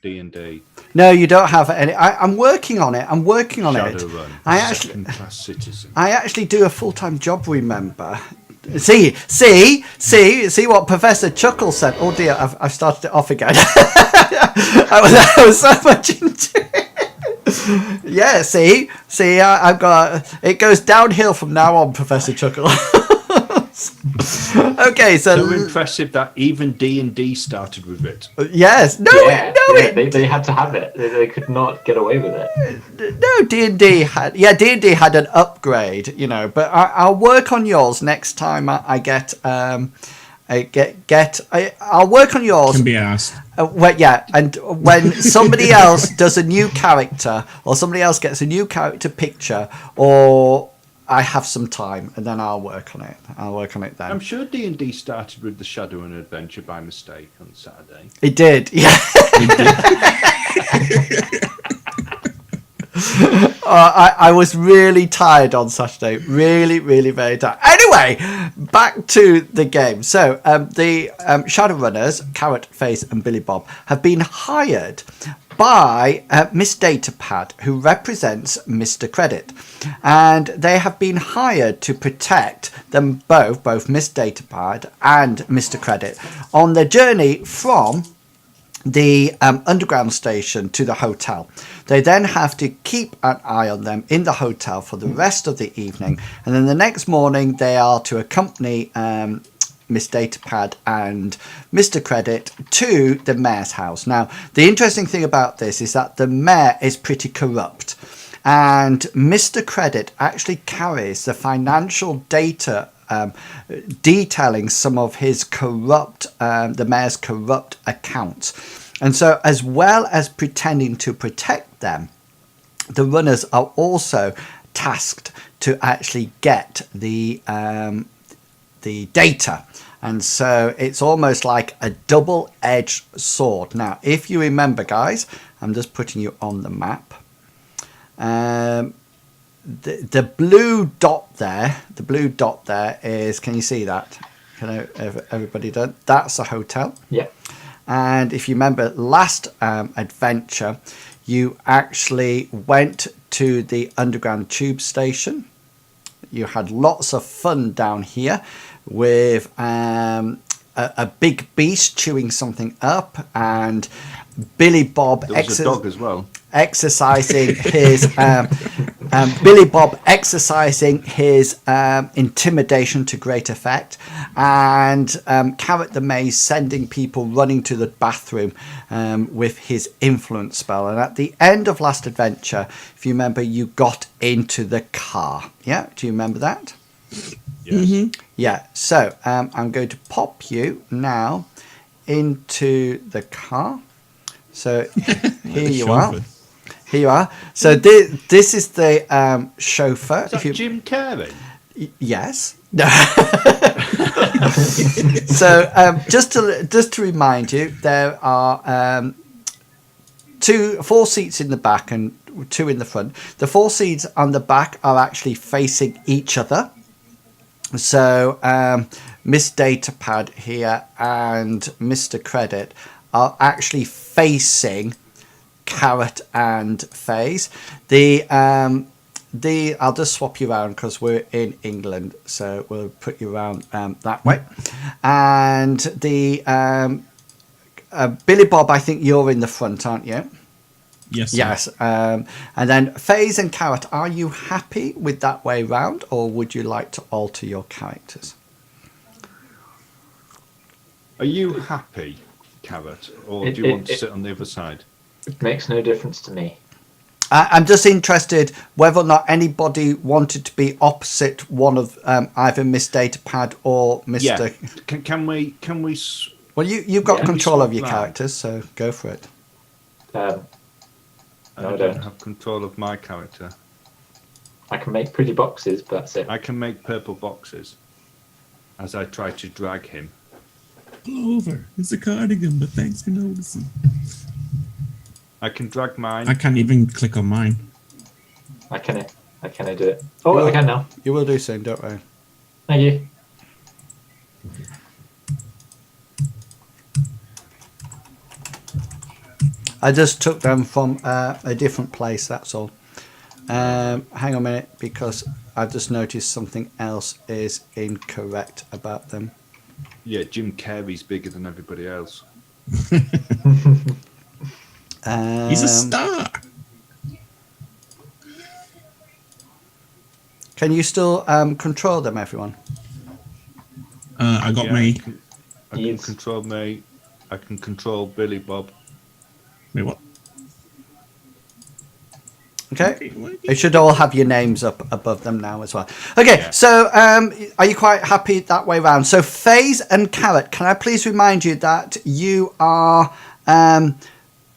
D&D. No, you don't have any. I'm working on it. I'm working on it. Shadowrun. Second-class citizen. I actually do a full-time job, remember. See what Professor Chuckle said. Oh dear, I've started it off again. I was so much into it. Yeah, see, I've got, it goes downhill from now on, Professor Chuckle. Okay, so impressive that even D&D started with it. Yes, they had to have it. They could not get away with it. No, D&D had an upgrade, you know. But I'll work on yours next time. I'll work on yours. Can be asked. And when somebody else does a new character, or somebody else gets a new character picture, or I have some time, and then I'll work on it. Then. I'm sure D&D started with the Shadowrun adventure by mistake on Saturday. It did, yeah. I was really tired on Saturday. Really, really very tired. Anyway, back to the game. So the Shadowrunners, Carrot, Face, and Billy Bob have been hired by Miss Datapad, who represents Mr. Credit. And they have been hired to protect them both Miss Datapad and Mr. Credit, on their journey from the underground station to the hotel. They then have to keep an eye on them in the hotel for the rest of the evening. And then the next morning, they are to accompany Miss Datapad and Mr. Credit to the mayor's house. Now, the interesting thing about this is that the mayor is pretty corrupt, and Mr. Credit actually carries the financial data detailing some of his the mayor's corrupt accounts. And so, as well as pretending to protect them, the runners are also tasked to actually get the data. And so it's almost like a double-edged sword. Now, if you remember, guys, I'm just putting you on the map. The blue dot there is, can you see that? Can everybody done? That's a hotel. Yeah. And if you remember last adventure, you actually went to the underground tube station. You had lots of fun down here with a big beast chewing something up, and Billy Bob there was a dog as well. Exercising his Billy Bob exercising his intimidation to great effect, and Carrot the Maze sending people running to the bathroom with his influence spell. And at the end of last adventure, if you remember, you got into the car. Yeah, do you remember that? Yes. Mm-hmm. Yeah. So I'm going to pop you now into the car. So here you are. Here you are. So this is the chauffeur. Is that Jim Carrey? Yes. So just to remind you, there are 4 seats in the back and 2 in the front. The 4 seats on the back are actually facing each other. So Miss Datapad here and Mr. Credit are actually facing Carrot and FaZe. I'll just swap you around because we're in England, so we'll put you around that way. And the Billy Bob, I think you're in the front, aren't you? Yes. Sir. Yes. And then FaZe and Carrot, are you happy with that way round, or would you like to alter your characters? Are you happy, Carrot, or do you want to sit on the other side? It makes no difference to me. I'm just interested whether or not anybody wanted to be opposite one of either Miss Datapad or Mr. Yeah. Can we? Well, you've got control of your round? characters, so go for it. No, I don't have control of my character. I can make pretty boxes, but that's it. I can make purple boxes as I try to drag him. Pull over. It's a cardigan, but thanks for noticing. I can drag mine. I can't even click on mine. I can do it. Oh, I can now. You will do soon, don't worry. Thank you. I just took them from a different place. That's all. Hang on a minute, because I just noticed something else is incorrect about them. Yeah, Jim Carrey's bigger than everybody else. He's a star. Can you still control them, everyone? I got Yeah, me. I can control me. I can control Billy Bob. Wait, what? Okay. It should all have your names up above them now as well. Okay, Yeah. so are you quite happy that way round? So FaZe and Carrot, can I please remind you that you are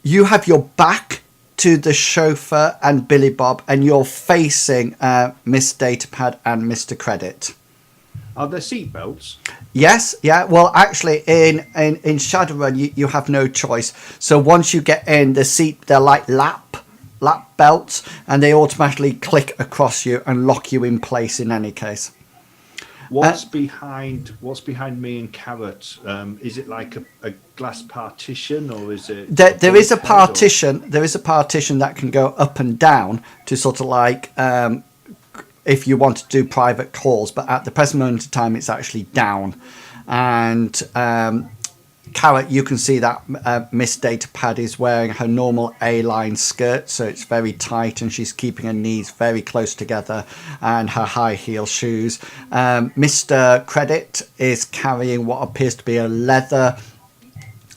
you have your back to the chauffeur and Billy Bob, and you're facing Miss Datapad and Mr. Credit. Are there seatbelts? Yes, yeah. Well, actually, in Shadowrun, you have no choice. So once you get in, they're like lap belts, and they automatically click across you and lock you in place in any case. What's behind me and Carrot? Is it like a glass partition, or is it? There is a partition. There is a partition that can go up and down to sort of like if you want to do private calls. But at the present moment of time, it's actually down. And Carrot, you can see that Miss Datapad is wearing her normal A-line skirt, so it's very tight, and she's keeping her knees very close together, and her high heel shoes. Mr. Credit is carrying what appears to be a leather.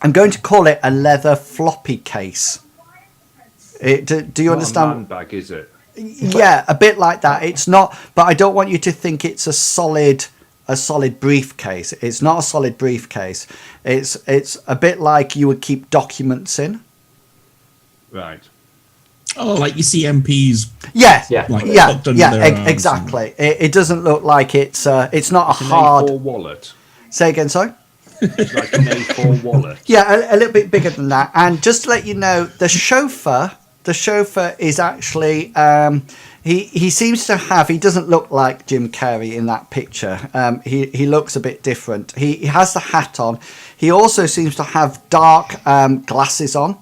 I'm going to call it a leather floppy case. Do you understand? Not a man bag, is it? Yeah, a bit like that. It's not, but I don't want you to think it's a solid briefcase. It's not a solid briefcase. It's a bit like you would keep documents in. Right. Oh, like you see MPs. Yeah, Like yeah, tucked under their arms exactly. It doesn't look like it's not a An hard. A4 wallet. Say again, sorry. It's like an A4 wallet. Yeah, a little bit bigger than that. And just to let you know, the chauffeur is actually he seems to have, he doesn't look like Jim Carrey in that picture. He looks a bit different. He has the hat on. He also seems to have dark glasses on.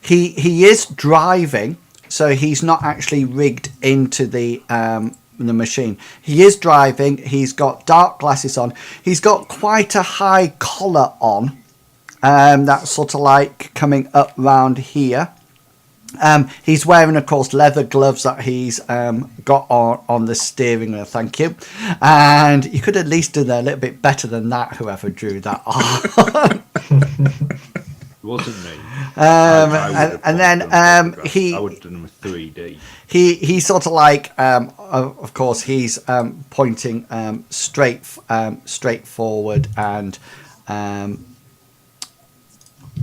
He is driving, so he's not actually rigged into the machine. He is driving. He's got dark glasses on. He's got quite a high collar on. That's sort of like coming up round here. He's wearing, of course, leather gloves that he's got on the steering wheel. Thank you. And you could at least do that a little bit better than that, whoever drew that on. It wasn't me. And then I would have done them with 3D. He sort of like, of course, he's pointing straight forward and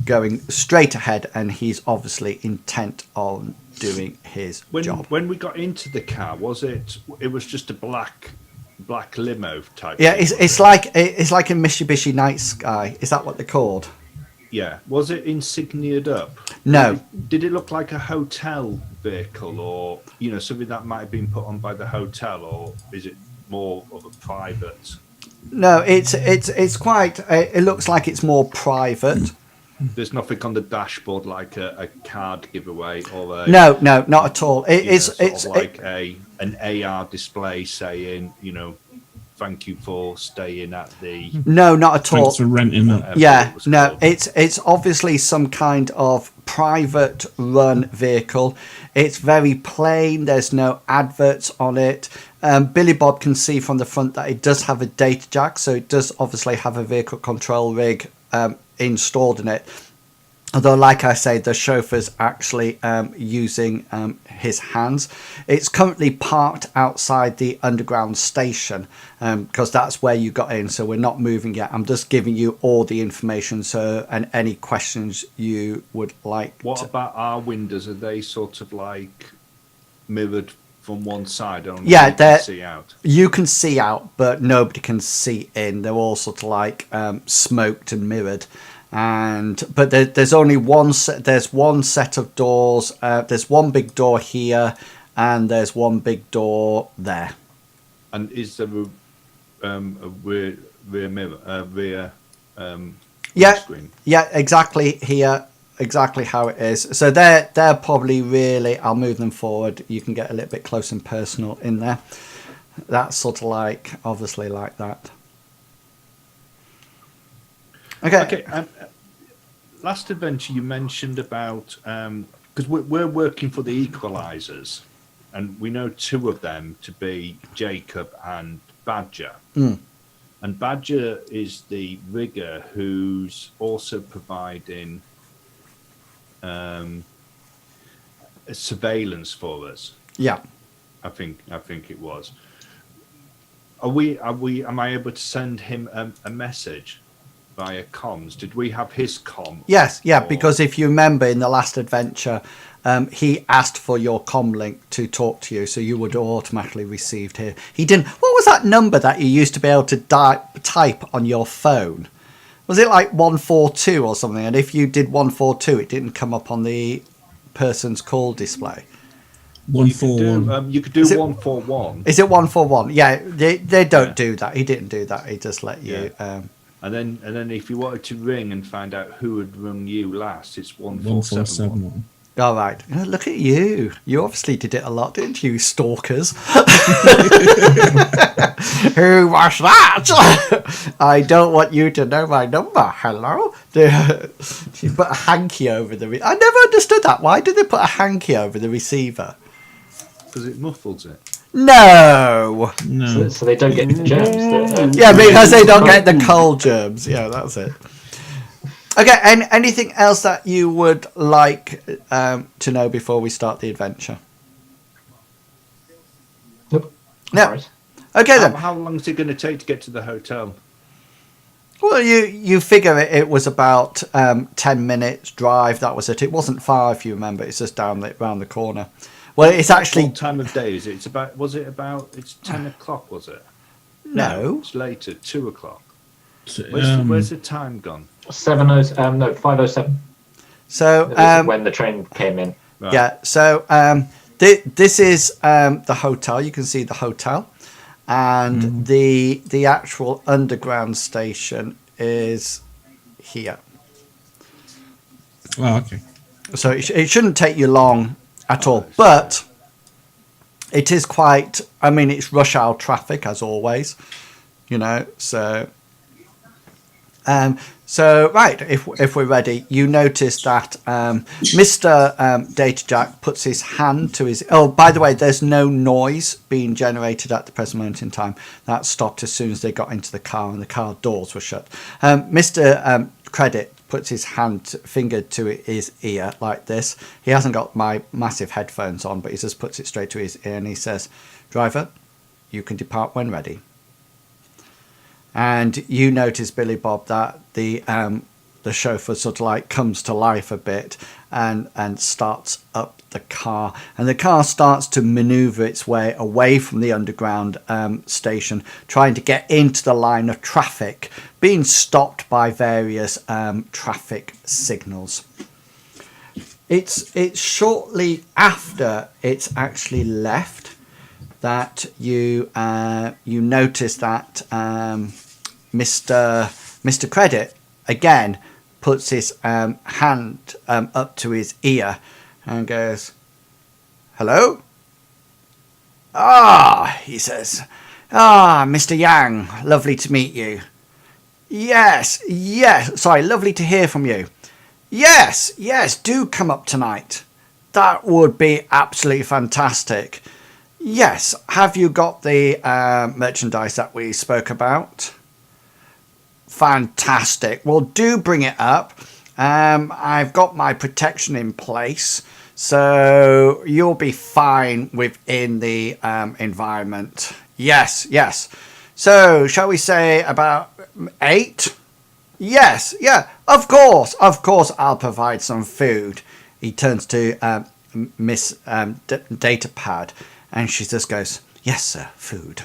going straight ahead, and he's obviously intent on doing his job. When we got into the car, it was just a black limo type? Yeah, thing, it's like a Mitsubishi Night Sky. Is that what they're called? Yeah. Was it insignia'd up? No. Did it look like a hotel vehicle, or something that might have been put on by the hotel, or is it more of a private? No, it's quite. It looks like it's more private. There's nothing on the dashboard like a card giveaway or a No, not at all. It's like an AR display saying, thank you for staying at the. No, not at all. Thanks for renting that. Yeah, no, it's obviously some kind of private run vehicle. It's very plain. There's no adverts on it. Billy Bob can see from the front that it does have a data jack, so it does obviously have a vehicle control rig installed in it. Although, like I say, the chauffeur's actually using his hands. It's currently parked outside the underground station because that's where you got in. So we're not moving yet. I'm just giving you all the information. So, and any questions you would like. What about our windows? Are they sort of like mirrored from one side? Yeah, you can see out. You can see out, but nobody can see in. They're all sort of like smoked and mirrored. But there's only one set. There's one set of doors. There's one big door here, and there's one big door there. And is there a rear mirror, rear Yeah, screen? yeah, exactly. Here, exactly how it is. So they're probably really. I'll move them forward. You can get a little bit close and personal in there. That's sort of like obviously like that. Okay. Last adventure you mentioned about because we're working for the equalizers, and we know two of them to be Jacob and Badger. And Badger is the rigger who's also providing surveillance for us. Yeah. I think it was. Am I able to send him a message via comms? Did we have his comm? Yes, yeah, because if you remember in the last adventure, he asked for your commlink to talk to you, so you would automatically received here. He didn't. What was that number that you used to be able to type on your phone? Was it like 142 or something? And if you did 142, it didn't come up on the person's call display. 141. You could do 141. Is it 141? Yeah, they don't do that. He didn't do that. He just let you. And then if you wanted to ring and find out who had rung you last, it's 1471. 1471. All right. Oh, look at you. You obviously did it a lot, didn't you, stalkers? Who was that? I don't want you to know my number. Hello? You put a hanky over the... I never understood that. Why did they put a hanky over the receiver? Because it muffles it. No. No. So they don't get the germs. Yeah, because they don't get the cold germs. Yeah, that's it. Okay, and anything else that you would like to know before we start the adventure? Nope. No. Okay then. How long is it going to take to get to the hotel? Well, you figure it was about 10 minutes drive. That was it. It wasn't far, if you remember. It's just around the corner. Well, it's actually... What time of day is it? It's 10 o'clock, was it? No. It's later, 2 o'clock. So, Where's the time gone? 5:07. So This is when the train came in. Right. yeah, so this is the hotel. You can see the hotel, and the actual underground station is here. Oh, okay. So it shouldn't take you long at all, but it is quite. I mean, it's rush hour traffic as always, So. So right, if we're ready, you notice that Mr. Data Jack puts his hand to his... Oh, by the way, there's no noise being generated at the present moment in time. That stopped as soon as they got into the car and the car doors were shut. Mr. Credit puts his finger to his ear like this. He hasn't got my massive headphones on, but he just puts it straight to his ear and he says, "Driver, you can depart when ready." And you notice, Billy Bob, that the chauffeur sort of like comes to life a bit and starts up the car. And the car starts to maneuver its way away from the underground station, trying to get into the line of traffic, being stopped by various traffic signals. It's shortly after it's actually left that you notice that Mr. Credit again puts his hand up to his ear and goes, "Hello?" He says, "Mr. Yang, lovely to meet you." Yes, sorry, lovely to hear from you. Yes, do come up tonight. That would be absolutely fantastic. Yes, have you got the merchandise that we spoke about? Fantastic. Well, do bring it up. I've got my protection in place, so you'll be fine within the environment. Yes. So, shall we say about 8? Yes, yeah, of course, I'll provide some food. He turns to Miss Datapad, and she just goes, "Yes, sir, food."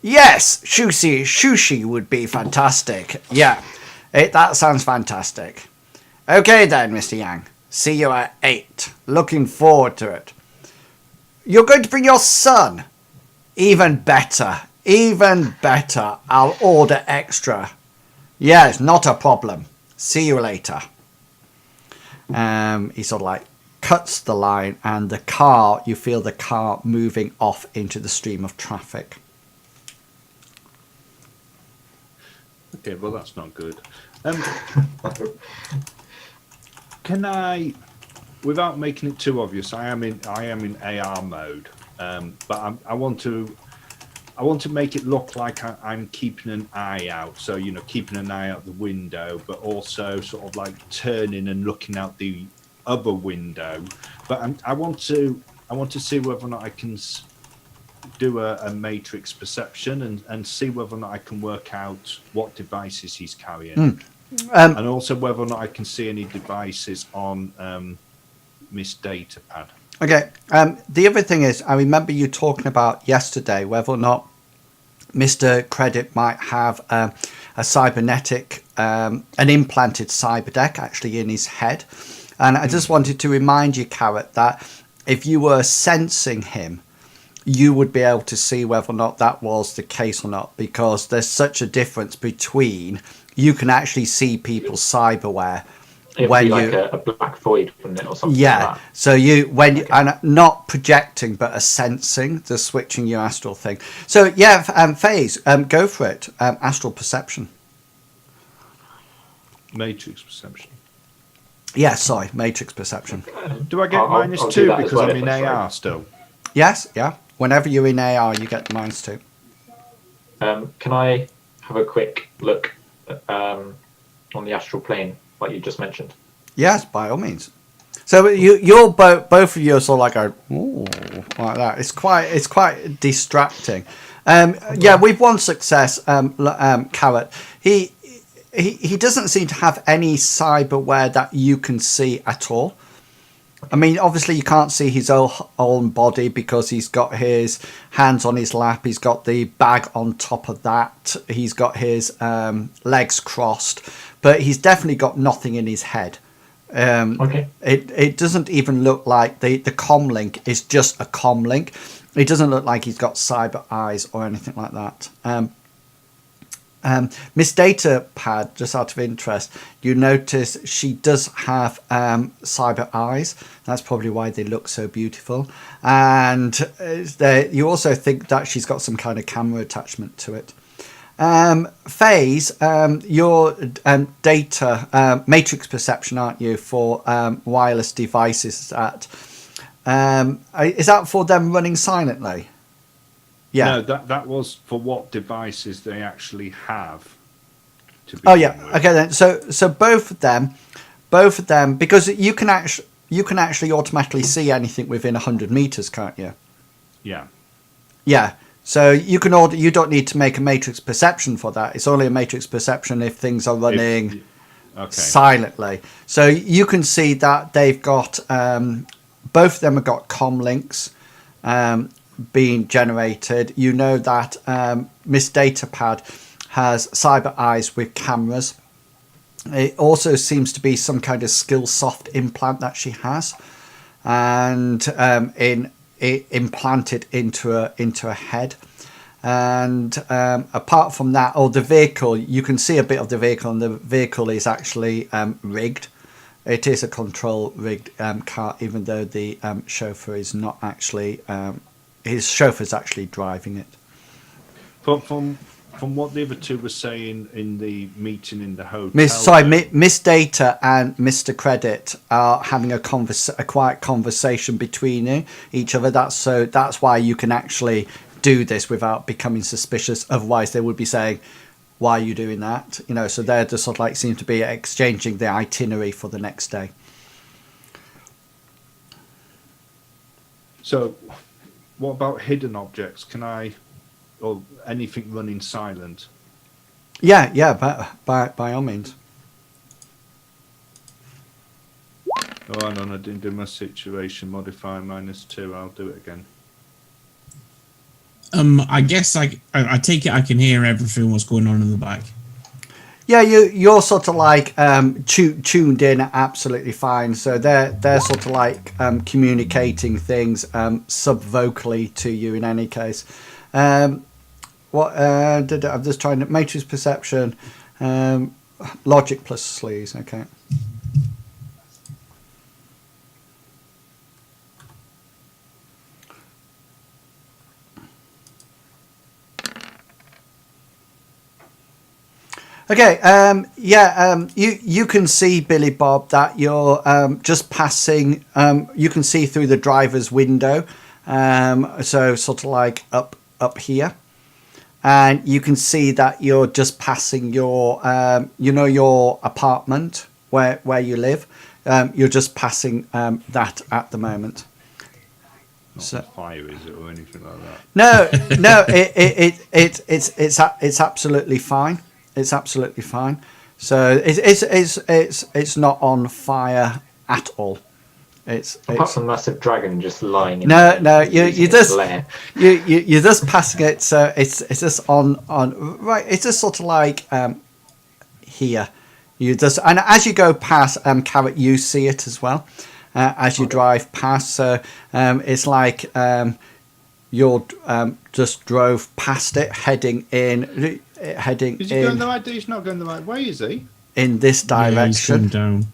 Yes, sushi would be fantastic. Yeah, that sounds fantastic. Okay then, Mr. Yang. See you at 8. Looking forward to it. You're going to bring your son? Even better. I'll order extra. Yes, not a problem. See you later. He sort of like cuts the line, and the car, you feel the car moving off into the stream of traffic. Okay, well that's not good. Can I, without making it too obvious, I am in AR mode, but I want to make it look like I'm keeping an eye out. So keeping an eye out the window, but also sort of like turning and looking out the other window. But I want to see whether or not I can do a matrix perception and see whether or not I can work out what devices he's carrying. And also whether or not I can see any devices on Miss Datapad. Okay. The other thing is, I remember you talking about yesterday whether or not Mr. Credit might have a cybernetic, an implanted cyber deck actually in his head. And I just wanted to remind you, Carrot, that if you were sensing him, you would be able to see whether or not that was the case or not, because there's such a difference between, you can actually see people's cyberware. It'd be like a black void, wouldn't it, or something like that? So and not projecting, but a sensing, the switching your astral thing. So FaZe, go for it. Astral perception. Matrix perception. Yeah, sorry, matrix perception. Do I get I'll -2 do because well I'm in if that's AR right. still? Yes, yeah. Whenever you're in AR, you get -2. Can I have a quick look on the astral plane, like you just mentioned? Yes, by all means. So you're both of you are sort of like ooh, like that. It's quite distracting. Yeah, we've won success. Carrot. He doesn't seem to have any cyberware that you can see at all. I mean, obviously you can't see his own body because he's got his hands on his lap. He's got the bag on top of that. He's got his legs crossed, but he's definitely got nothing in his head. Okay. It doesn't even look like the commlink is just a commlink. It doesn't look like he's got cyber eyes or anything like that. Miss Datapad, just out of interest, you notice she does have cyber eyes. That's probably why they look so beautiful. And you also think that she's got some kind of camera attachment to it. FaZe, your data matrix perception, aren't you, for wireless devices? Is that for them running silently? Yeah. No, that was for what devices they actually have. To Oh yeah. with. Okay then. So both of them, because you can actually automatically see anything within 100 meters, can't you? Yeah. Yeah. So you don't need to make a matrix perception for that. It's only a matrix perception if things are running silently. So you can see that they've got both of them have got commlinks being generated. You know that Miss Datapad has cyber eyes with cameras. It also seems to be some kind of Skillsoft implant that she has, and implanted into a head. And apart from that, the vehicle, you can see a bit of the vehicle, and the vehicle is actually rigged. It is a control rigged car, even though the chauffeur is not actually. His chauffeur's actually driving it. From what the other two were saying in the meeting in the hotel. Miss Data and Mr. Credit are having a quiet conversation between each other. That's why you can actually do this without becoming suspicious. Otherwise, they would be saying, "Why are you doing that?" So they're just sort of like seem to be exchanging the itinerary for the next day. So, what about hidden objects? Can I, or anything running silent? Yeah, by all means. Oh, hang on, I didn't do my situation modifier -2. I'll do it again. I guess I take it I can hear everything what's going on in the back. Yeah, you're sort of like tuned in absolutely fine. So they're sort of like communicating things sub-vocally to you in any case. I'm just trying to matrix perception, logic plus sleaze. Okay. Okay, you can see, Billy Bob, that you're just passing, you can see through the driver's window, so sort of like up here. And you can see that you're just passing your, your apartment where you live. You're just passing that at the moment. Not So, on fire, is it, or anything like that? no, it's absolutely fine. It's absolutely fine. So it's not on fire at all. Apart from a massive dragon just lying in No, there, you losing its just lair. you're just passing it. So it's just on right. It's just sort of like here. You just, and as you go past Carrot, you see it as well as you drive past. So it's like you just drove past it, heading in. Is he going the right? He's not going the right way, is he? In this Yeah, he's direction. going down.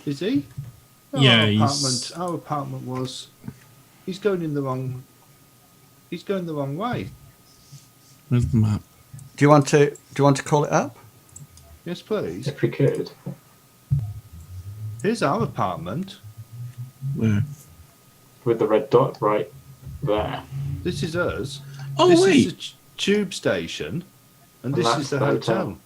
Is he? Yeah, he's- Our apartment was. He's going in the wrong. He's going the wrong way. Where's the map? Do you want to call it up? Yes, please. If we could. Here's our apartment. Where? With the red dot right there. This is us. Oh, this wait. is the tube station, and this that's is the the hotel.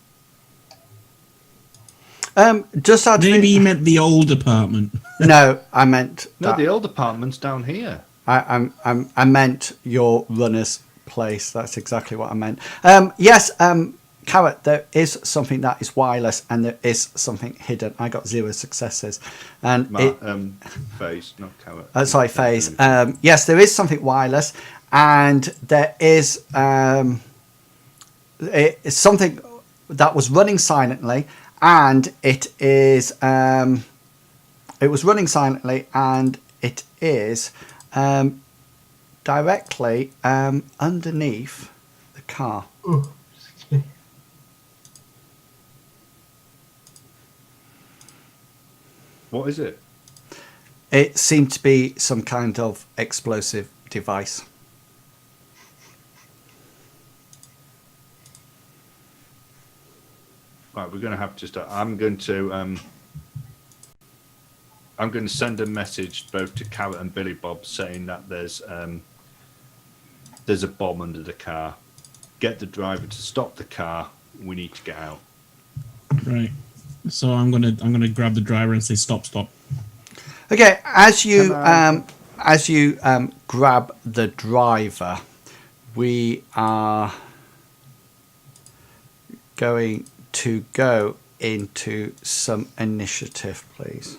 Just out of Maybe he meant the old apartment. No, I meant No, that. the old apartment's down here. I meant your runner's place. That's exactly what I meant. Yes, Carrot, there is something that is wireless and there is something hidden. I got 0 successes. And Phase, not carrot. sorry, Phase. Yes, there is something wireless and there is it's something that was running silently and it is it was running silently and it is directly underneath the car. Oh, excuse me. What is it? It seemed to be some kind of explosive device. Right, we're going to have to start. I'm going to send a message both to Carrot and Billy Bob saying that there's a bomb under the car. Get the driver to stop the car. We need to get out. Right. So I'm gonna grab the driver and say stop. Okay, as you Can grab the driver, we are going to go into some initiative, please.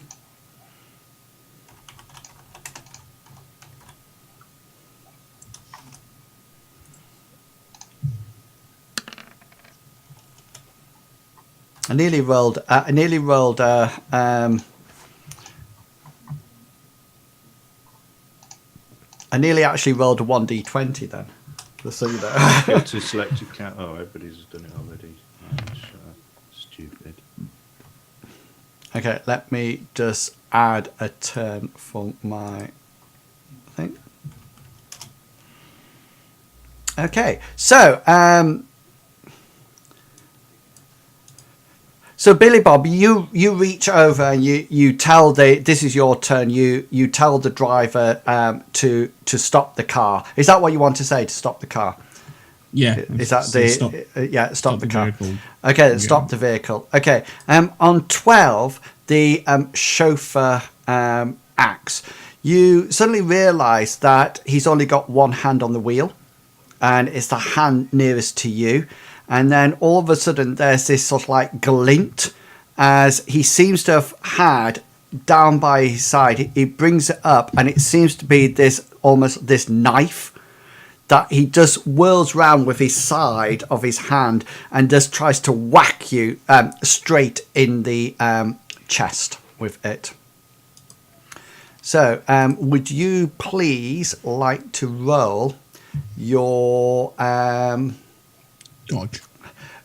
I nearly rolled. I nearly actually rolled a 1d20 then. Just so you know. Go to select your cat. Oh, everybody's done it already. That's, stupid. Okay, let me just add a turn for my thing. Okay, so so Billy Bob, you reach over and you tell this is your turn. You tell the driver to stop the car. Is that what you want to say? To stop the car? Yeah. Is that so stop the car? vehicle. Okay, stop the vehicle. Okay. On 12, the chauffeur acts. You suddenly realise that he's only got one hand on the wheel, and it's the hand nearest to you. And then all of a sudden, there's this sort of like glint as he seems to have had down by his side. He brings it up, and it seems to be almost this knife that he just whirls round with his side of his hand and just tries to whack you straight in the chest with it. So, would you please like to roll your... Dodge.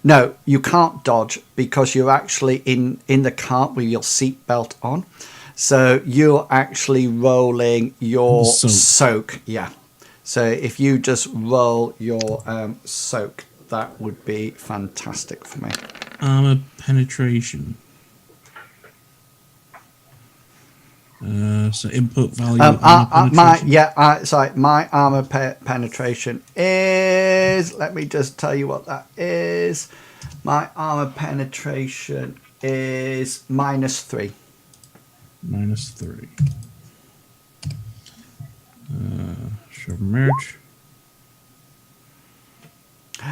No, you can't dodge because you're actually in the cart with your seatbelt on. So you're actually rolling your Soak. soak. Yeah. So if you just roll your soak that would be fantastic for me. Armor penetration. So input value. My armor penetration is. Let me just tell you what that is. My armor penetration is -3. -3. Show merch.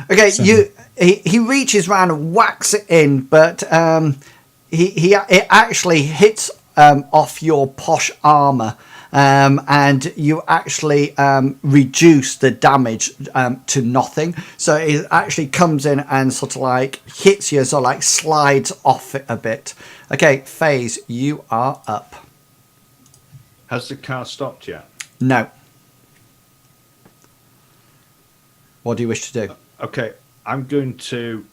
Okay, 7. he reaches round and whacks it in, but it actually hits off your posh armor, and you actually reduce the damage to nothing. So it actually comes in and sort of like hits you, so like slides off it a bit. Okay, FaZe, you are up. Has the car stopped yet? No. What do you wish to do? Okay, I'm going to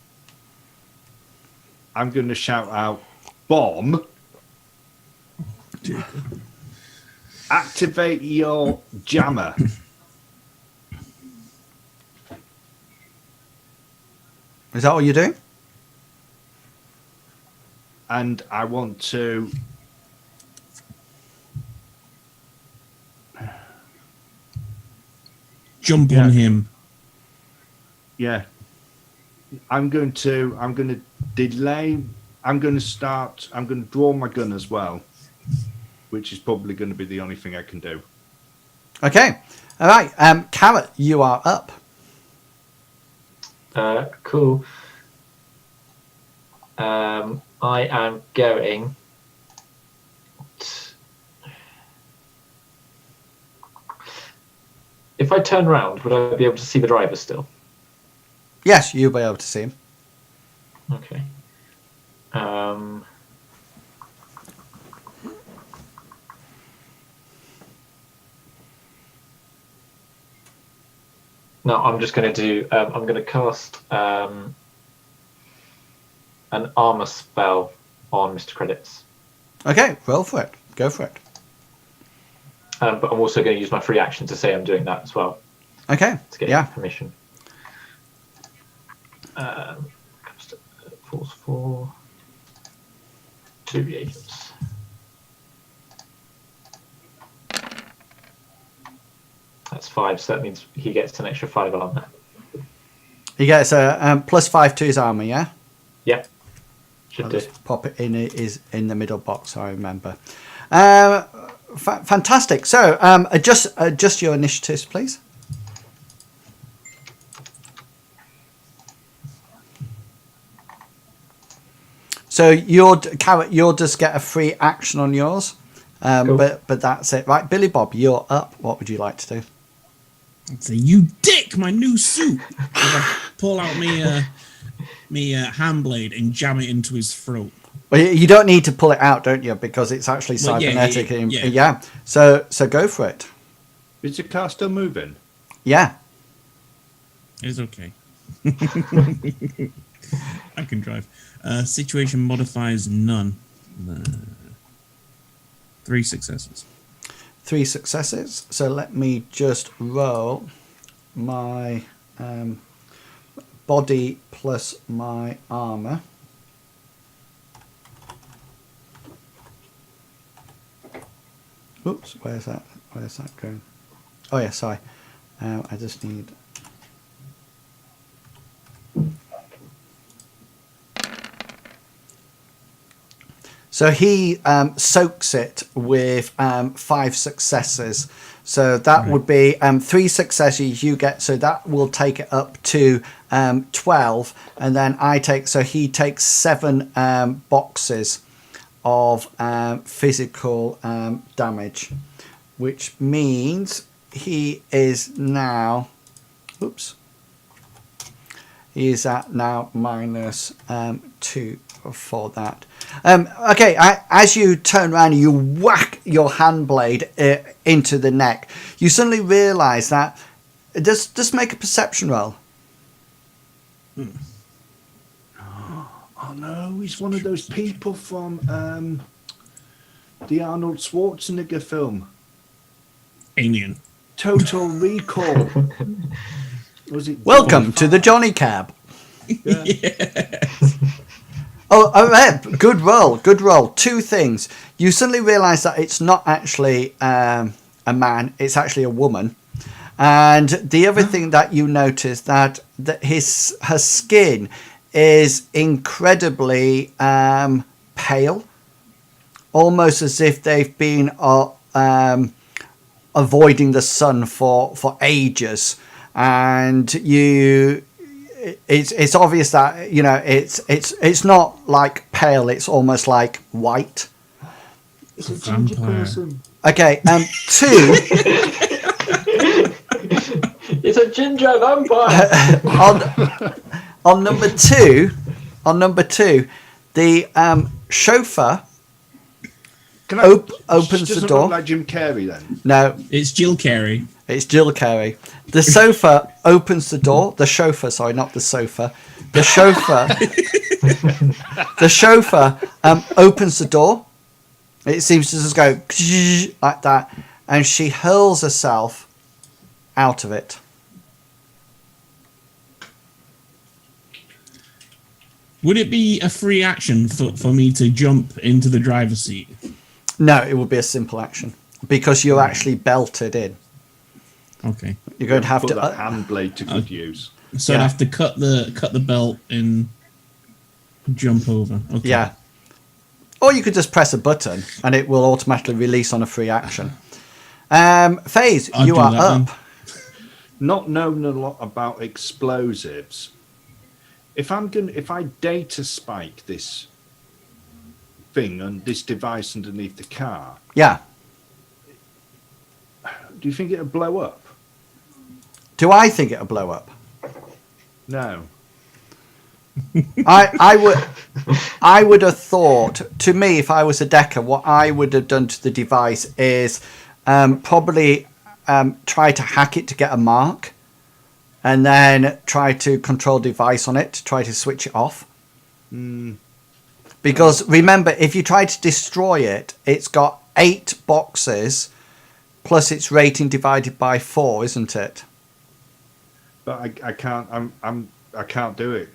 shout out, bomb. Activate your jammer. Is that what you're doing? And I want to Jump on him. Yeah. I'm going to delay. I'm going to draw my gun as well, which is probably going to be the only thing I can do. Okay. All right. Carrot, you are up. Cool. I am going. If I turn around, would I be able to see the driver still? Yes, you'll be able to see him. Okay. No, I'm just going to do. I'm going to cast an armor spell on Mr. Credits. Okay, roll for it. Go for it. But I'm also going to use my free action to say I'm doing that as well. Okay. To get permission. Force 4. 2 reagents. That's 5, so that means he gets an extra 5 armor. He gets a +5 to his armor, yeah? Yeah. Should I'll do. just pop it in the middle box, I remember. Fantastic. So adjust your initiatives, please. So you'll just get a free action on yours, Cool. but that's it. Right, Billy Bob, you're up. What would you like to do? I'd say, you dick, my new suit. I pull out me hand blade and jam it into his throat. Well, you don't need to pull it out, don't you? Because it's actually Well, cybernetic. yeah. So go for it. Is the car still moving? Yeah. It's okay. I can drive. Situation modifiers none. 3 successes. 3 successes. So let me just roll my body plus my armor. Oops, where's that going? Oh yeah, sorry. I just need. So he soaks it with 5 successes. So that would be 3 successes you get. So that will take it up to 12. And then he takes 7 boxes of physical damage, which means he is now. Oops. He is at now -2 for that. Okay, as you turn around and you whack your hand blade into the neck, you suddenly realise that. Just make a perception roll. Oh no, he's one of those people from the Arnold Schwarzenegger film, Alien. Total Recall. Was it Welcome to the Johnny Cab. Good roll, good roll. Two things. You suddenly realise that it's not actually a man; it's actually a woman. And the other thing that you notice that her skin is incredibly pale, almost as if they've been avoiding the sun for ages. And it's obvious that it's not like pale; it's almost like white. It's a ginger person. Okay, two. It's a ginger vampire. on number two, the chauffeur opens the door. Look like Jim Carrey then. No, It's Jill Carey. it's Jill Carey. The sofa opens the door. The chauffeur, sorry, not the sofa. The chauffeur. The chauffeur opens the door. It seems to just go like that, and she hurls herself out of it. Would it be a free action for me to jump into the driver's seat? No, it would be a simple action because you're actually belted in. Okay. You're going to have Put to. that hand blade to good use. So Yeah. I'd have to cut the belt and jump over. Okay. Yeah. Or you could just press a button and it will automatically release on a free action. FaZe, I'll you do are that up. then. Not knowing a lot about explosives, if I data spike this thing and this device underneath the car, Yeah. do you think it'll blow up? Do I think it'll blow up? No. I would have thought, to me, if I was a decker, what I would have done to the device is probably try to hack it to get a mark and then try to control device on it to try to switch it off. Because remember, if you try to destroy it, it's got 8 boxes plus its rating divided by 4, isn't it? But I can't. I can't do it.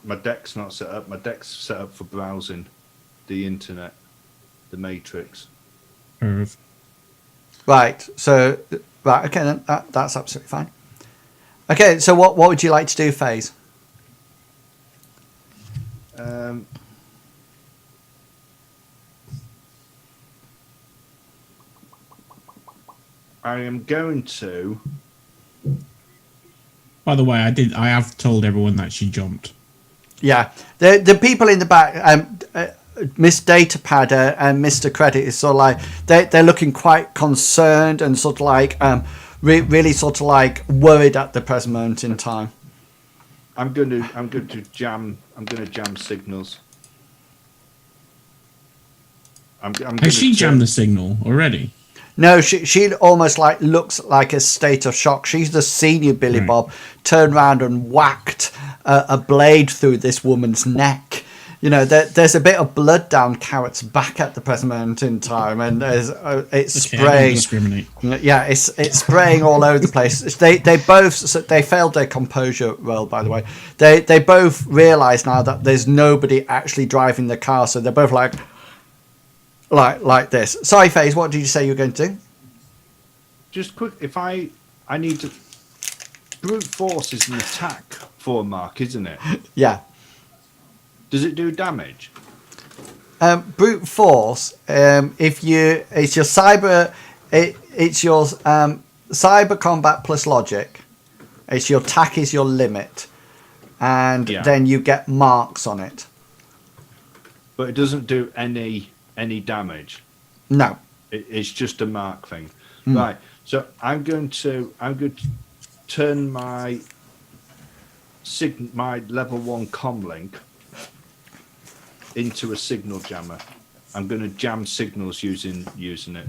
My deck's not set up. My deck's set up for browsing the internet, the matrix. Perv. Right. So, right. Okay, then that's absolutely fine. Okay. So, what would you like to do, FaZe? I am going to. By the way, I have told everyone that she jumped. Yeah. The people in the back, Miss Datapad and Mr. Credit is sort of like they're looking quite concerned and sort of like really sort of like worried at the present moment in time. I'm going to jam signals. Has she jammed the signal already? No, she almost like looks like a state of shock. She's the senior Billy Bob, turned around and whacked a blade through this woman's neck. You know, there's a bit of blood down Carrot's back at the present moment in time, and it's Okay, I don't spraying. discriminate. Yeah, it's spraying all over the place. They failed their composure roll, by the way. They both realise now that there's nobody actually driving the car, so they're both like this. Sorry, FaZe, what did you say you were going to do? Just quick, if I need to. Brute force is an attack for Mark, isn't it? Yeah. Does it do damage? Brute force. It's your cyber. It's your cyber combat plus logic. It's your attack is your limit, and then you get marks on it. But it doesn't do any damage. No. It's just a mark thing. Right. So I'm going to turn my level 1 commlink into a signal jammer. I'm going to jam signals using it.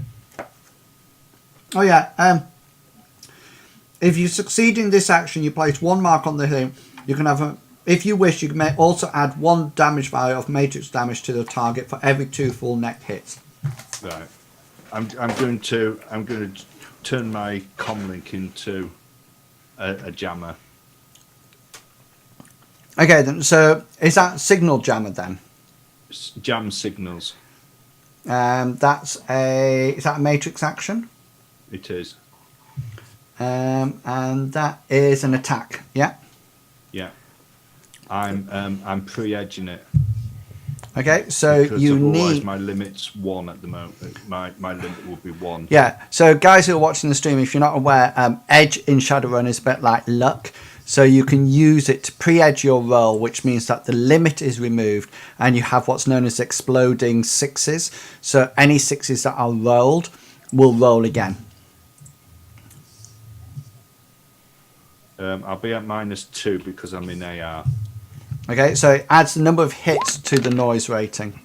Oh yeah. If you succeed in this action, you place 1 mark on the thing. You can have if you wish, you can also add 1 damage value of matrix damage to the target for every 2 full neck hits. Right. I'm going to turn my commlink into a jammer. Okay, then. So is that signal jammer then? Jam signals. That's is that a matrix action? It is. And that is an attack. Yeah. Yeah. I'm pre-edging it. Okay, so Because you otherwise need. my limit's 1 at the moment. My limit will be 1. Yeah. So guys who are watching the stream, if you're not aware, edge in Shadowrun is a bit like luck. So you can use it to pre-edge your roll, which means that the limit is removed and you have what's known as exploding sixes. So any sixes that are rolled will roll again. I'll be at -2 because I'm in AR. Okay, so it adds the number of hits to the noise rating.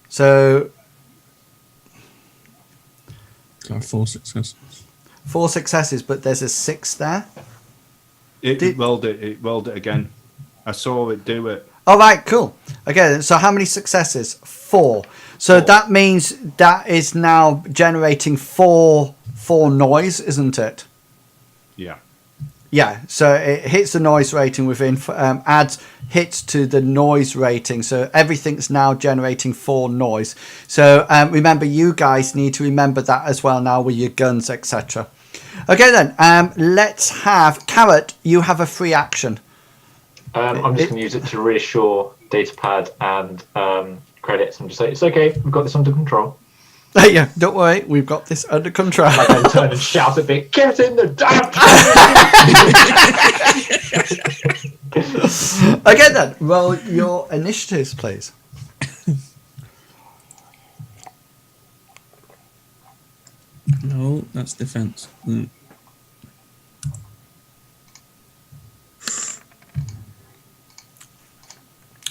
So Got 4 successes. 4 successes, but there's a 6 there. It rolled it. It rolled it again. I saw it do it. All right, cool. Okay, so how many successes? 4. So 4. that means that is now generating 4 noise, isn't it? Yeah. Yeah, so it hits the noise rating within, adds hits to the noise rating. So everything's now generating 4 noise. So remember, you guys need to remember that as well now with your guns, etc. Okay, then, let's have Carrot. You have a free action. I'm just going to use it to reassure Datapad and credits and just say, it's okay, we've got this under control. Yeah, don't worry, we've got this under control. I then turn and shout a bit, get in the damn Okay, then, roll your initiatives, please. No, that's defense.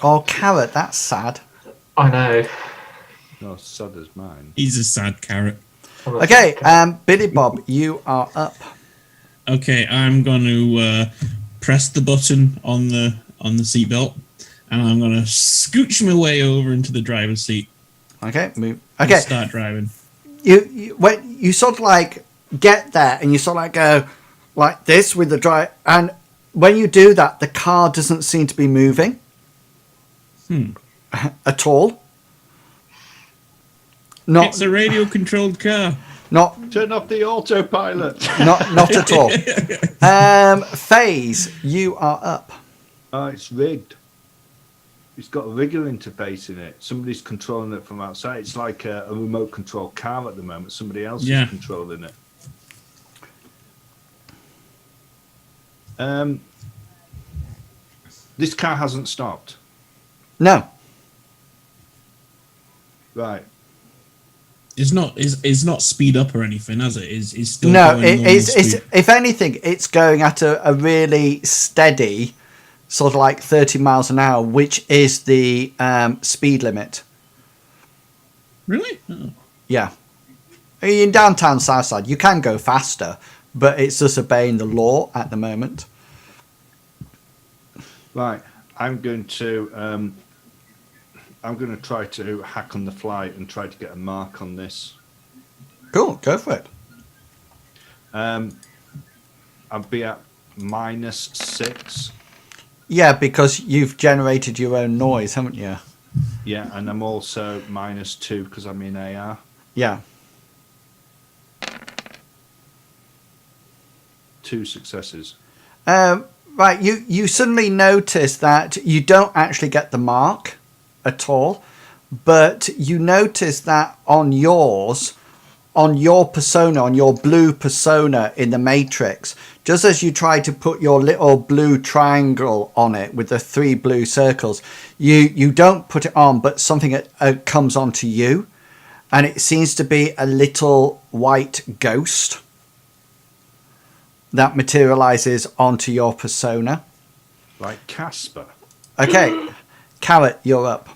Oh, Carrot, that's sad. I know. No, sad as mine. He's a sad carrot. Okay, Billy Bob, you are up. Okay, I'm going to press the button on the seatbelt, and I'm going to scooch my way over into the driver's seat. Okay, move. And Okay, start driving. when you sort of like get there and you sort of like go like this with the drive, and when you do that, the car doesn't seem to be moving at all. It's a radio-controlled car. Not Turn off the autopilot. not at all. FaZe, you are up. Oh, it's rigged. It's got a rigger interface in it. Somebody's controlling it from outside. It's like a remote control car at the moment. Somebody else is controlling it. This car hasn't stopped. No. Right. It's not speed up or anything, has it? It's still No, going normal it's speed. if anything, it's going at a really steady, sort of like 30 miles an hour, which is the speed limit. Really? Oh. Yeah. In downtown Southside, you can go faster, but it's just obeying the law at the moment. Right. I'm going to try to hack on the fly and try to get a mark on this. Cool, go for it. I'll be at -6. Yeah, because you've generated your own noise, haven't you? Yeah, and I'm also -2 because I'm in AR. Yeah. 2 successes. Right, you suddenly notice that you don't actually get the mark at all, but you notice that on your persona, on your blue persona in the Matrix, just as you try to put your little blue triangle on it with the 3 blue circles, you don't put it on, but something comes onto you, and it seems to be a little white ghost that materializes onto your persona. Like Casper. Okay, Carrot, you're up.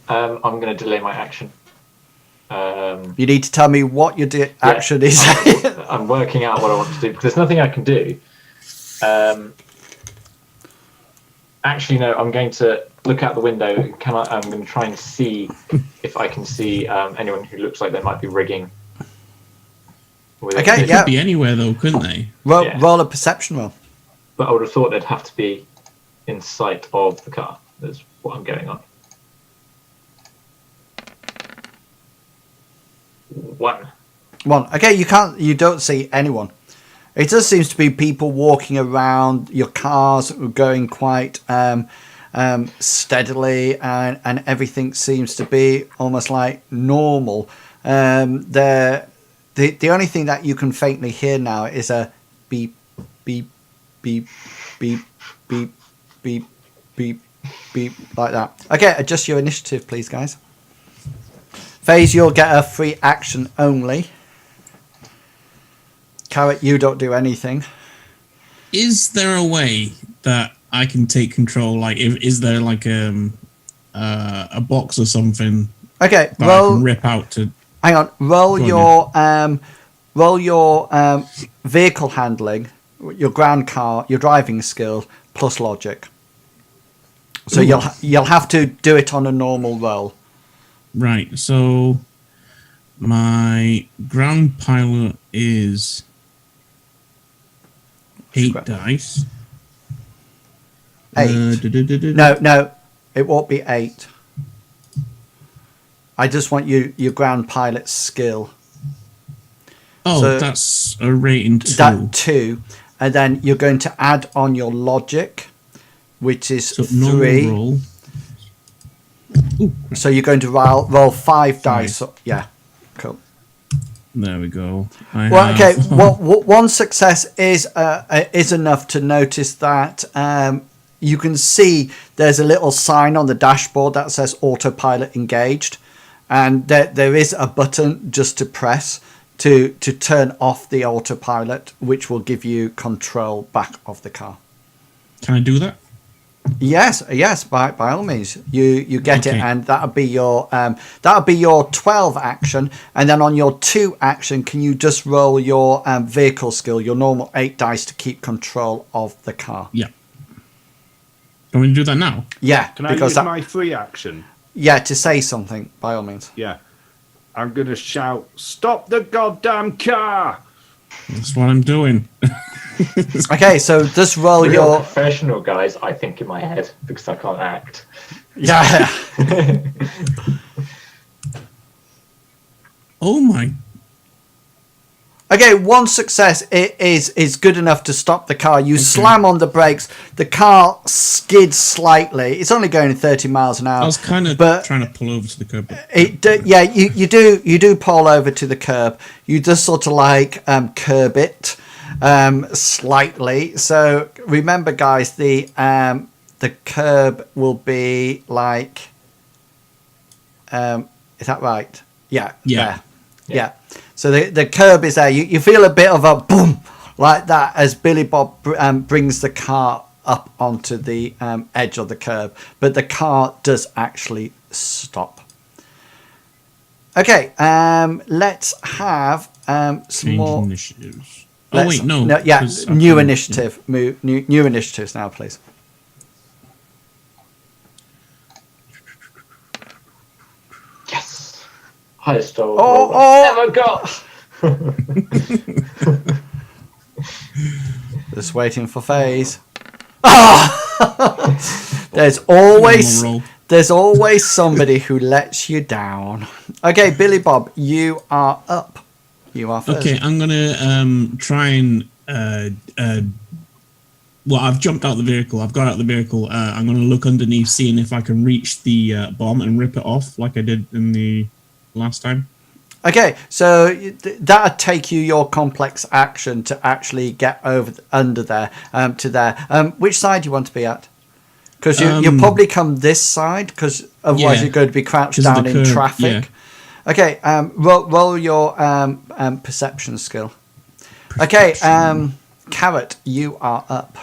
I'm going to delay my action. You need to tell me what your action is. I'm working out what I want to do because there's nothing I can do. Actually, no. I'm going to look out the window. I'm going to try and see if I can see anyone who looks like they might be rigging With Okay, it. yeah. Could be anywhere though, couldn't they? Yeah. Roll a perception roll. But I would have thought they'd have to be in sight of the car. That's what I'm going on. 1. One. Okay, you don't see anyone. It just seems to be people walking around. Your cars are going quite steadily, and everything seems to be almost like normal. The only thing that you can faintly hear now is a beep, beep, beep, beep, beep, beep, beep, beep, like that. Okay, adjust your initiative, please, guys. FaZe, you'll get a free action only. Carrot, you don't do anything. Is there a way that I can take control? Like, is there like a box or something Okay, that I roll. can rip out to? Hang on. Roll Go on, your vehicle handling, your ground car, your driving skill plus logic. So Ooh. you'll have to do it on a normal roll. Right. So my ground pilot is 8 dice. 8. No. No, it won't be 8. I just want your ground pilot skill. Oh, So that's a rating 2. That 2, and then you're going to add on your logic, which is So 3. normal roll. Ooh, So you're going to roll 5 dice. So, yeah, cool. there we go. Well, okay. One success is enough to notice that you can see there's a little sign on the dashboard that says autopilot engaged, and there is a button just to press to turn off the autopilot, which will give you control back of the car. Can I do that? Yes, by all means, you get it, Okay. and that'll be your 12 action, and then on your 2 action, can you just roll your vehicle skill, your normal 8 dice to keep control of the car? Yeah. Want me to do that now? Yeah, Can I use my free action? yeah, to say something by all means. Yeah. I'm going to shout, "Stop the goddamn car!" That's what I'm doing. Okay, so just roll Real your professional guys, I think in my head because I can't act. yeah. Oh my. Okay, one success is good enough to stop the car. You slam on the brakes. The car skids slightly. It's only going 30 miles an hour. I was kind of but trying to pull over to the curb. you do pull over to the curb. You just sort of like curb it slightly. So remember, guys, the curb will be like is that right? Yeah. Yeah. There. Yeah. So the curb is there. You feel a bit of a boom like that as Billy Bob brings the car up onto the edge of the curb, but the car does actually stop. Okay, let's have some Change more initiatives. Oh wait, no. yeah, 'cause new I've- initiative. New initiatives now, please. Yes. Highest roll Oh, I've ever got. Just waiting for FaZe. There's always Normal roll. there's always somebody who lets you down. Okay, Billy Bob, you are up. You are first. Okay, I'm gonna try and well, I've jumped out the vehicle. I've got out the vehicle. I'm gonna look underneath, seeing if I can reach the bomb and rip it off like I did in the last time. Okay, so that'd take you your complex action to actually get under there to there. Which side do you want to be at? Because you'll probably come this side, because otherwise Yeah, you're going to be crouched 'cause of down the in curve, traffic. Okay, roll your perception skill. Okay, Carrot, you are up.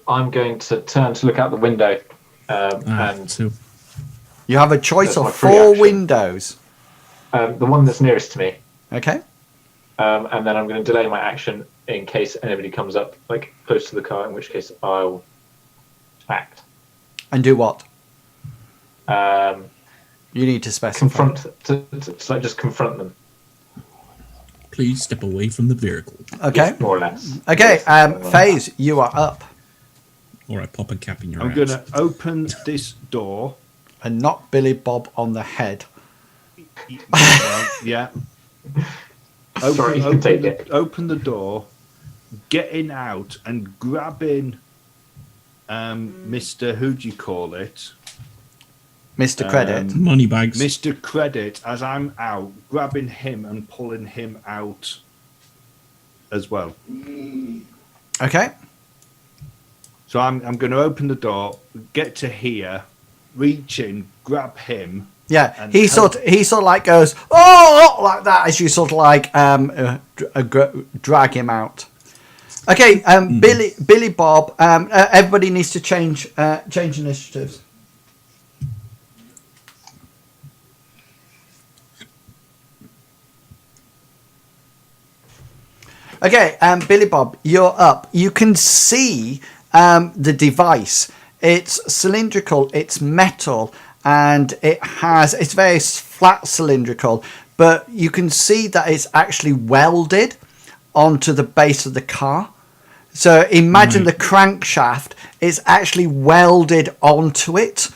I'm going to turn to look out the window, and So You have a choice That's my of free 4 action. windows. the one that's nearest to me, Okay. and then I'm going to delay my action in case anybody comes up like close to the car, in which case I'll act. And do what? You need to specify. Just confront them. Please step away from the vehicle. Okay. Yes, more or less. Okay. FaZe, you are up. Or I pop a cap in your I'm ass. going to open this door. And knock Billy Bob on the head. Yeah. Sorry, you can take it. Open the door, getting out and grabbing Mr. Who do you call it? Mr. Credit. Money bags. Mr. Credit, as I'm out, grabbing him and pulling him out as well. Okay. So I'm going to open the door, get to here, reach in, grab him. Yeah, And he sort of like goes, oh, like that, as you sort of like drag him out. Okay, Billy Bob, everybody needs to change initiatives. Okay, Billy Bob, you're up. You can see the device. It's cylindrical, it's metal, and it's very flat cylindrical, but you can see that it's actually welded onto the base of the car. So imagine the crankshaft is actually welded onto it.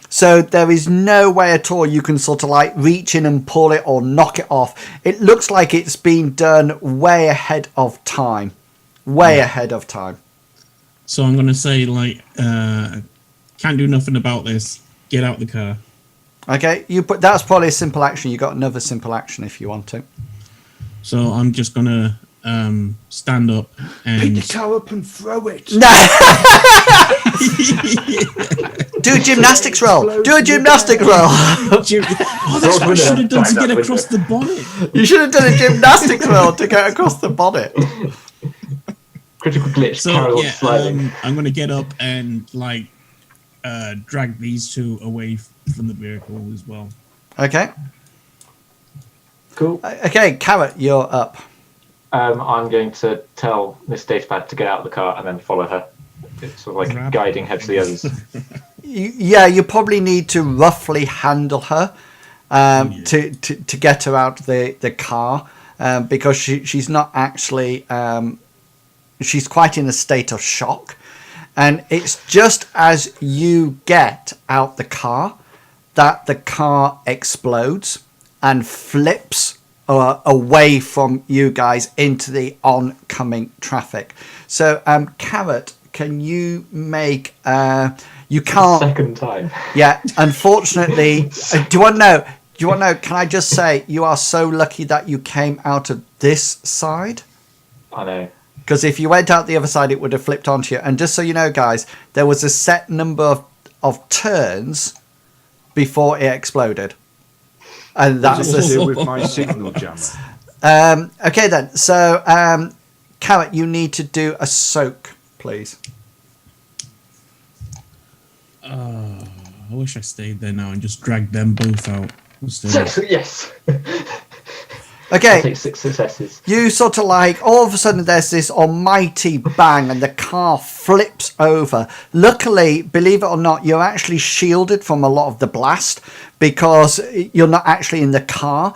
So there is no way at all you can sort of like reach in and pull it or knock it off. It looks like it's been done way ahead of time. Way ahead of time. So I'm going to say, like, can't do nothing about this. Get out the car. Okay, that's probably a simple action. You got another simple action if you want to. So I'm just going to stand up and... Pick the car up and throw it. No! Do a gymnastics roll. Do a gymnastic roll. Oh, that's what I should have done to get across the bonnet. You should have done a gymnastics roll to get across the bonnet. Critical glitch. So yeah, I'm going to get up and like drag these two away from the vehicle as well. Okay. Cool. Okay, Carrot, you're up. I'm going to tell Miss Datapad to get out of the car and then follow her. It's sort of like guiding her to the others. You probably need to roughly handle her to get her out of the car because she's not actually... she's quite in a state of shock. And it's just as you get out the car that the car explodes and flips away from you guys into the oncoming traffic. So, Carrot, can you make... you can't... Second time. Yeah, unfortunately... do you want to know? Can I just say, you are so lucky that you came out of this side? I know. Because if you went out the other side, it would have flipped onto you. And just so you know, guys, there was a set number of turns before it exploded. And that's to do with my signal jammer. Okay, then. So, Carrot, you need to do a soak, please. I wish I stayed there now and just dragged them both out. Instead. Yes. Okay. I'll take 6 successes. You sort of like, all of a sudden there's this almighty bang and the car flips over. Luckily, believe it or not, you're actually shielded from a lot of the blast because you're not actually in the car.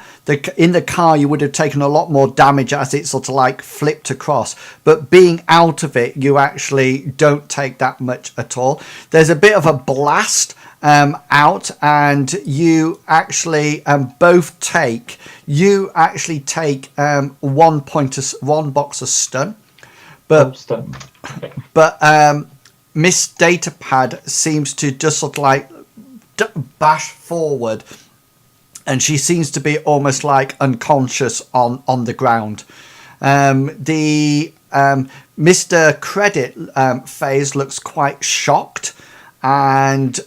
In the car, you would have taken a lot more damage as it sort of like flipped across. But being out of it, you actually don't take that much at all. There's a bit of a blast out, and you actually both take one box of stun, but Miss Datapad seems to just sort of like bash forward, and she seems to be almost like unconscious on the ground. The Mr. Credit phase looks quite shocked and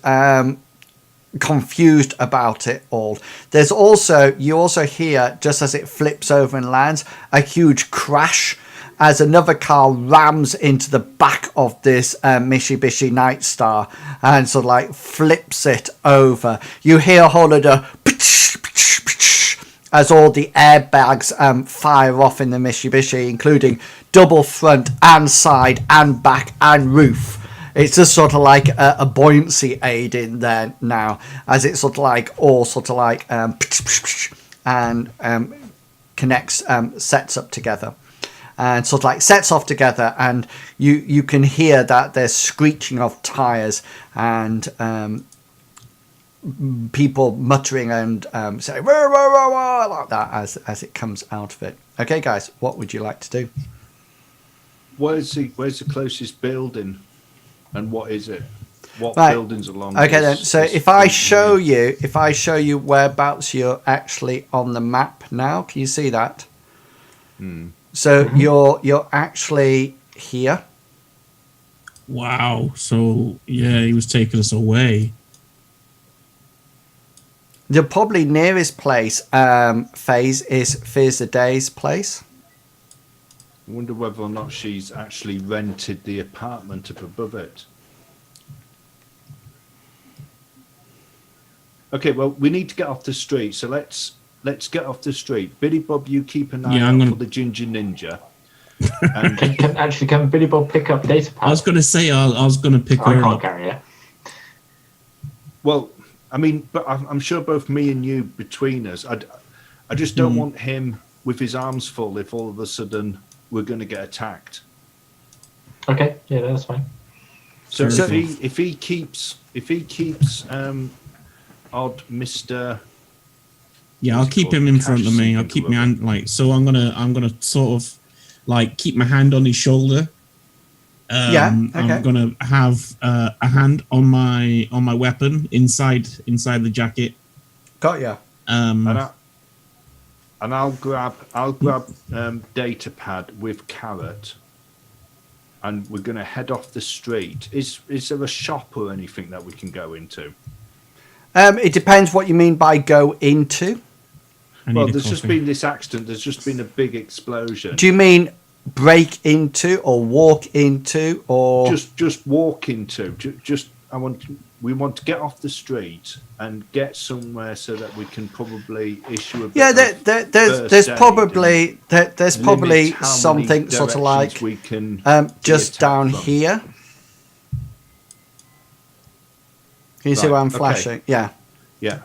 confused about it all. You also hear, just as it flips over and lands, a huge crash as another car rams into the back of this Mitsubishi Nightstar and sort of like flips it over. You hear a whole lot of as all the airbags fire off in the Mitsubishi, including double front and side and back and roof. It's just sort of like a buoyancy aid in there now, as it's sort of like all sort of like and connects, sets up together, and sort of like sets off together, and you can hear that there's screeching of tires and people muttering and saying wah, wah, wah, wah, like that as it comes out of it. Okay, guys, what would you like to do? Where's the closest building, and what is it? What Right. buildings along? Okay, then. this- So this if I building? show you whereabouts you're actually on the map now, can you see that? So you're actually here. Wow. So yeah, he was taking us away. The probably nearest place, phase is Fears the Day's place. I wonder whether or not she's actually rented the apartment up above it. Okay, well, we need to get off the street, so let's get off the street. Billy Bob, you keep an eye Yeah, out I'm gonna- for the Ginger Ninja. And Can Billy Bob pick up Datapad? I was gonna say I was gonna pick I her can't up. carry it. well, I mean, but I'm sure both me and you between us, I just don't want him with his arms full if all of a sudden we're going to get attacked. Okay, yeah, that's fine. So Sure. if he keeps odd Mr. Yeah, I'll What's it keep called? him in Cash front of me. I'll something keep or my hand like so. I'm gonna sort of like keep my hand on his shoulder. Yeah, okay. I'm gonna have a hand on my weapon inside the jacket. Got ya. And I'll grab Datapad with Carrot, and we're going to head off the street. Is there a shop or anything that we can go into? It depends what you mean by go into. I need Well, a there's just coffee. been this accident. There's just been a big explosion. Do you mean break into or walk into or Just walk into. We want to get off the street and get somewhere so that we can probably issue a bit yeah? of There's first aid probably there's and probably limit how many something sort of like directions we can be just attacked down from. here. Can you see Right, where I'm okay. flashing? Yeah. Yeah.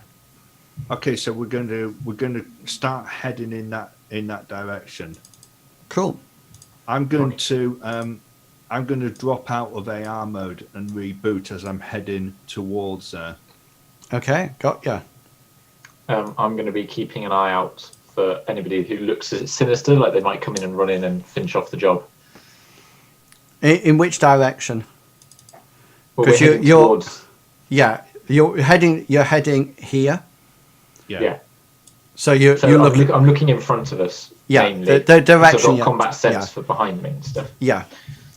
Okay, so we're going to start heading in that direction. Cool. I'm going to drop out of AR mode and reboot as I'm heading towards there. Okay. Got ya. I'm going to be keeping an eye out for anybody who looks sinister, like they might come in and run in and finish off the job. In which direction? Well, 'Cause we're heading you're- towards. Yeah. You're heading here. Yeah. So you're So looking. I'm looking in front of us. Yeah, Mainly. the direction, So I've yeah. got combat sense Yeah. for behind me and stuff. Yeah.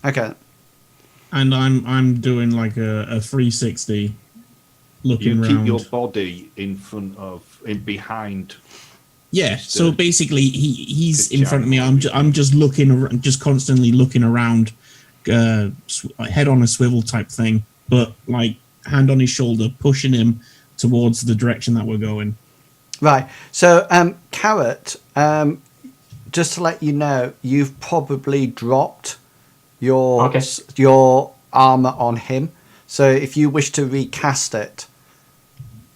Okay. And I'm doing like a 360, looking You around. keep your body in behind. Yeah. So basically, he's Good in front of me. I'm just looking, just constantly looking around, head on a swivel type thing, but like hand on his shoulder, pushing him towards the direction that we're going. Right. So, Carrot, just to let you know, you've probably dropped your Okay. your armor on him. So, if you wish to recast it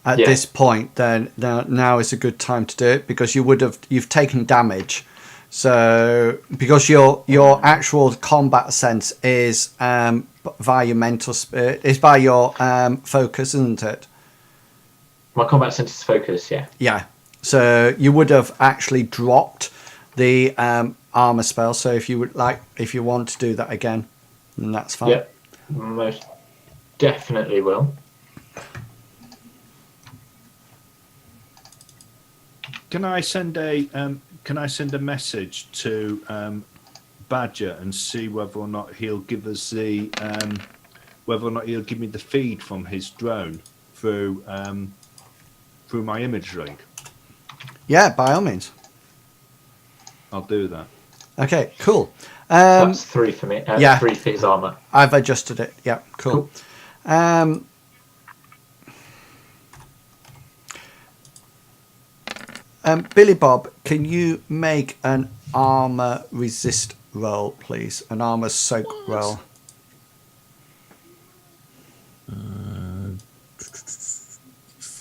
at Yeah. this point, then now is a good time to do it because you've taken damage. So, because your actual combat sense is via your mental spirit, is by your focus, isn't it? My combat sense is focus, yeah. Yeah. So you would have actually dropped the armor spell. So if you want to do that again, then that's fine. Yep. Most definitely will. Can I send a message to Badger and see whether or not he'll give us whether or not he'll give me the feed from his drone through my image link? Yeah, by all means. I'll do that. Okay, cool. That's 3 for me. yeah. 3 for his armor. I've adjusted it. Yeah, cool. Billy Bob, can you make an armor resist roll, please? An armor soak roll.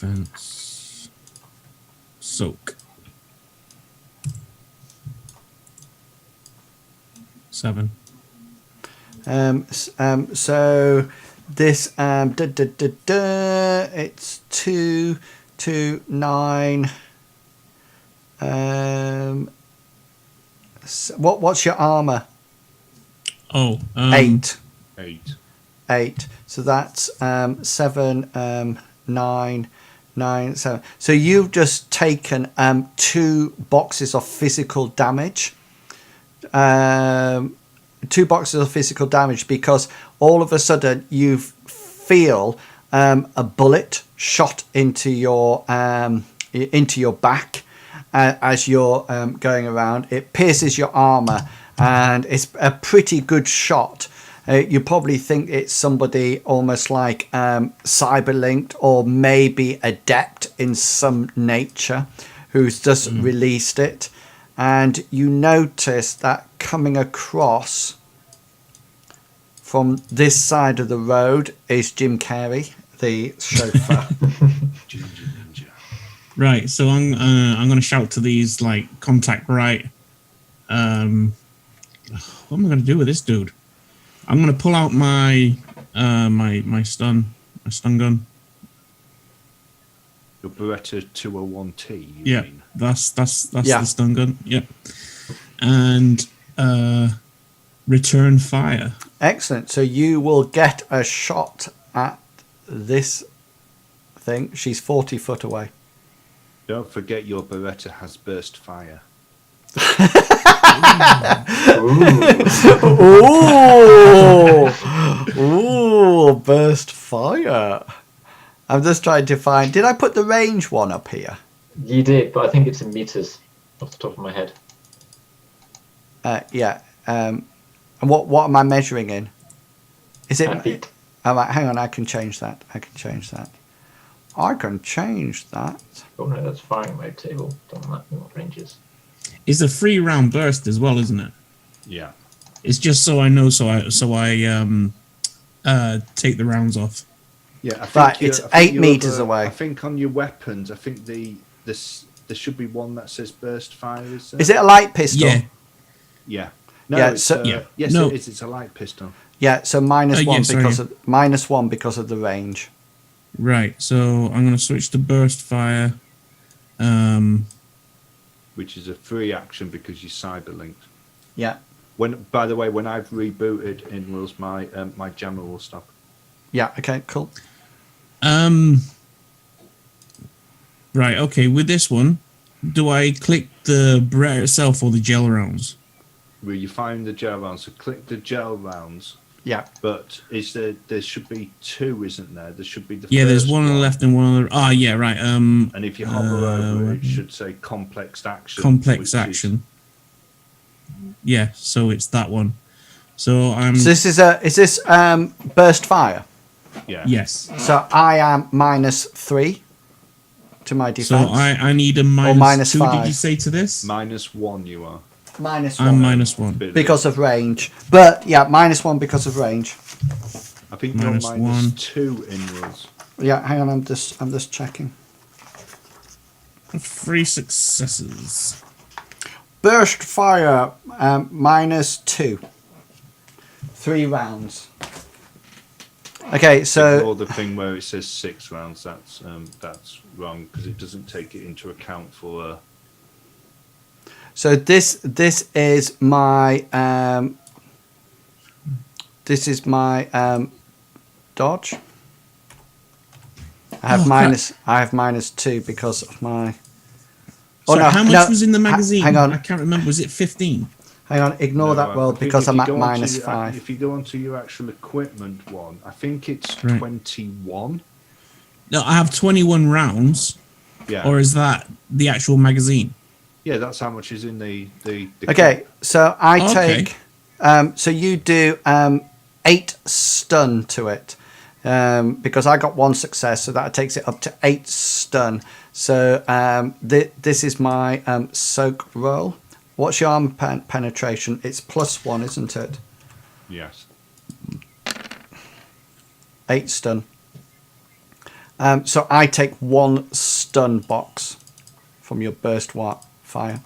defense, soak. 7. So this it's 2 to 9. What's your armor? Oh, 8. 8. 8. So that's 7, 9, 9, 7. So you've just taken 2 boxes of physical damage. 2 boxes of physical damage because all of a sudden you feel a bullet shot into your back as you're going around. It pierces your armor, and it's a pretty good shot. You probably think it's somebody almost like cyberlinked or maybe adept in some nature who's just released it. And you notice that coming across from this side of the road is Jim Carrey, the chauffeur. Ginger Ninja. right. So I'm going to shout to these like contact right. What am I going to do with this dude? I'm going to pull out my my stun gun. Your Beretta 201T, you Yeah, mean? that's Yeah. the stun gun. Yep. And return fire. Excellent. So you will get a shot at this thing. She's 40 foot away. Don't forget your Beretta has burst fire. Ooh, burst fire. I'm just trying to find. Did I put the range one up here? You did, but I think it's in meters off the top of my head. Yeah. And what am I measuring in? Is it? Feet. All right, hang on. I can change that. I can change that. Oh no, that's firing mode table. Don't like what ranges. It's a 3-round burst as well, isn't it? Yeah. It's just so I know, so I take the rounds off. Yeah, I think Right, it's 8 your meters other- away. I think on your weapons, I think there should be one that says burst fire. Is there? Is it a light pistol? Yeah. Yeah. No, Yeah, it's, so- Yeah. Yes, No. it is. It's a light pistol. Yeah. So minus yeah, one sorry. because of the range. Right. So I'm going to switch to burst fire. Which is a free action because you're cyberlinked. Yeah. By the way, when I've rebooted in Wills, my jammer will stop. Yeah. Okay. Cool. Right. Okay. With this one, do I click the Beretta itself or the gel rounds? Where you find the gel rounds, so click the gel rounds. Yeah. But there should be 2, isn't there? There should be the Yeah. There's first one on the left and one on the. Ah. Yeah. Right. And if you hover over it, it should say complex action. Complex which action. Yeah. So it's that one. So I'm. So is this burst fire? Yeah. Yes. So I am -3 to my defense. So I need a minus minus 2. 5. Did you say to this? -1 you are. -1 I'm -1. Bit of because of range. But yeah, -1 because of range. I think you're -1. -2 in Wills. Yeah, hang on. I'm just checking. 3 successes. Burst fire -2. 3 rounds. Okay, so Ignore the thing where it says 6 rounds. That's wrong because it doesn't take it into account for. so this is my dodge. I have -2 because of my. So how much no, was in the magazine? hang on. I can't remember. Was it 15? Hang on, ignore that I world think because if I'm you at go onto -5. If you go onto your actual equipment one, I think it's Right. 21. No, I have 21 rounds. Yeah. Or is that the actual magazine? Yeah, that's how much is in the Okay, so I Okay. take. So you do 8 stun to it because I got 1 success, so that takes it up to 8 stun. So this is my soak roll. What's your armor penetration? It's +1, isn't it? Yes. 8 stun. So I take 1 stun box from your burst fire.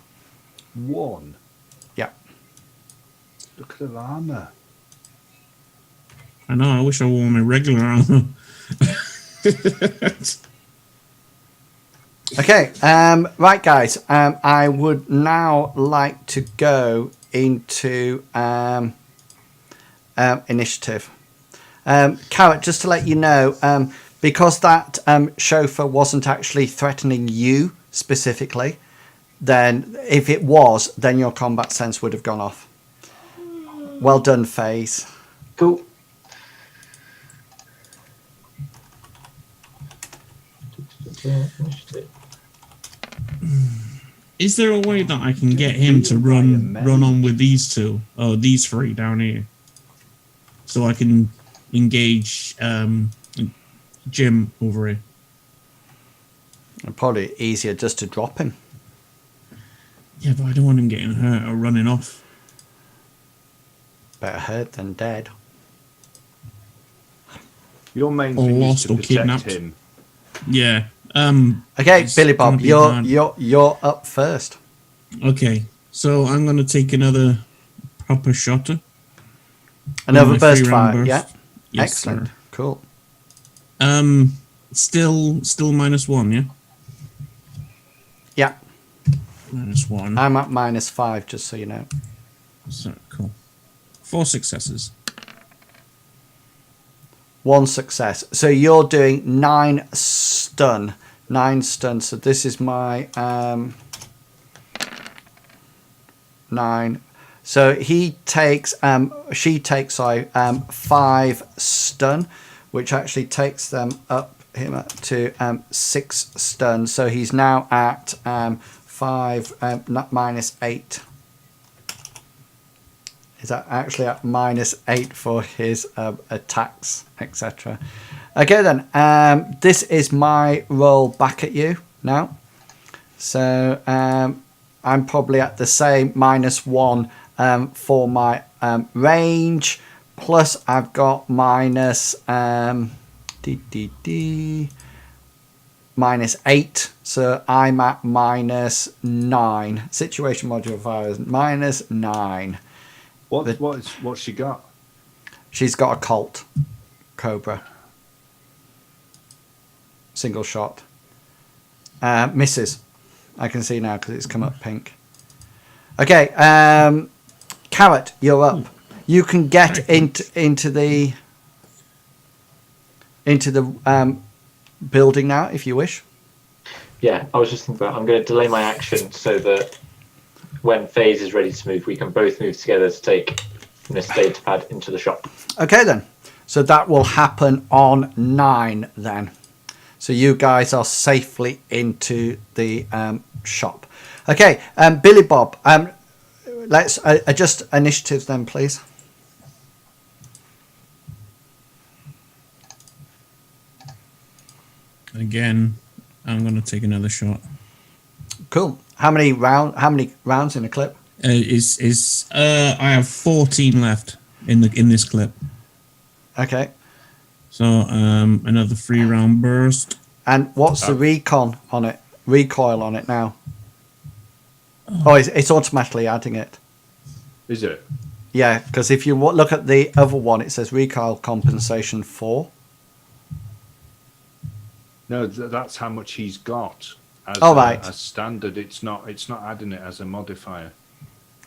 1. Yeah. Look at the armor. I know. I wish I wore my regular armor. Okay. Right, guys. I would now like to go into initiative. Carrot, just to let you know, because that chauffeur wasn't actually threatening you specifically, then if it was, then your combat sense would have gone off. Well done, FaZe. Cool. Is there a way that I can get him to run on with these two? Oh, these 3 down here. So I can engage Jim over here. Probably easier just to drop him. Yeah, but I don't want him getting hurt or running off. Better hurt than dead. Your main Or thing is lost to or protect kidnapped. him. Yeah. Okay, it's Billy Bob, gonna be hard. you're up first. Okay, so I'm gonna take another proper shotter. Another My burst 3-round fire. burst. Yeah. Yes, Excellent. sir. Cool. Still -1, yeah. Yeah. -1. I'm at -5, just so you know. So cool. 4 successes. 1 success. So you're doing 9 stun. 9 stun. So this is my 9. So he takes she takes 5 stun, which actually takes them up him to 6 stun. So he's now at 5 -8. Is that actually at -8 for his attacks, etc. Okay then, this is my roll back at you now. So I'm probably at the same -1 for my range, plus I've got minus -8, so I'm at -9. Situation modifier is -9. What's she got? She's got a Colt Cobra. Single shot. Misses. I can see now because it's come up pink. Okay, Carrot, you're up. You can get into the building now if you wish. Yeah, I was just thinking about. I'm going to delay my action so that when FaZe is ready to move, we can both move together to take this Datapad into the shop. Okay then. So that will happen on 9 then. So you guys are safely into the shop. Okay, Billy Bob, let's adjust initiatives then, please. Again, I'm going to take another shot. Cool. How many rounds in a clip? I have 14 left in this clip. Okay. So another 3-round burst. And what's the recoil on it now? Oh, it's automatically adding it. Is it? Yeah, because if you look at the other one, it says recoil compensation 4. No, that's how much he's got. As right. As standard, it's not adding it as a modifier.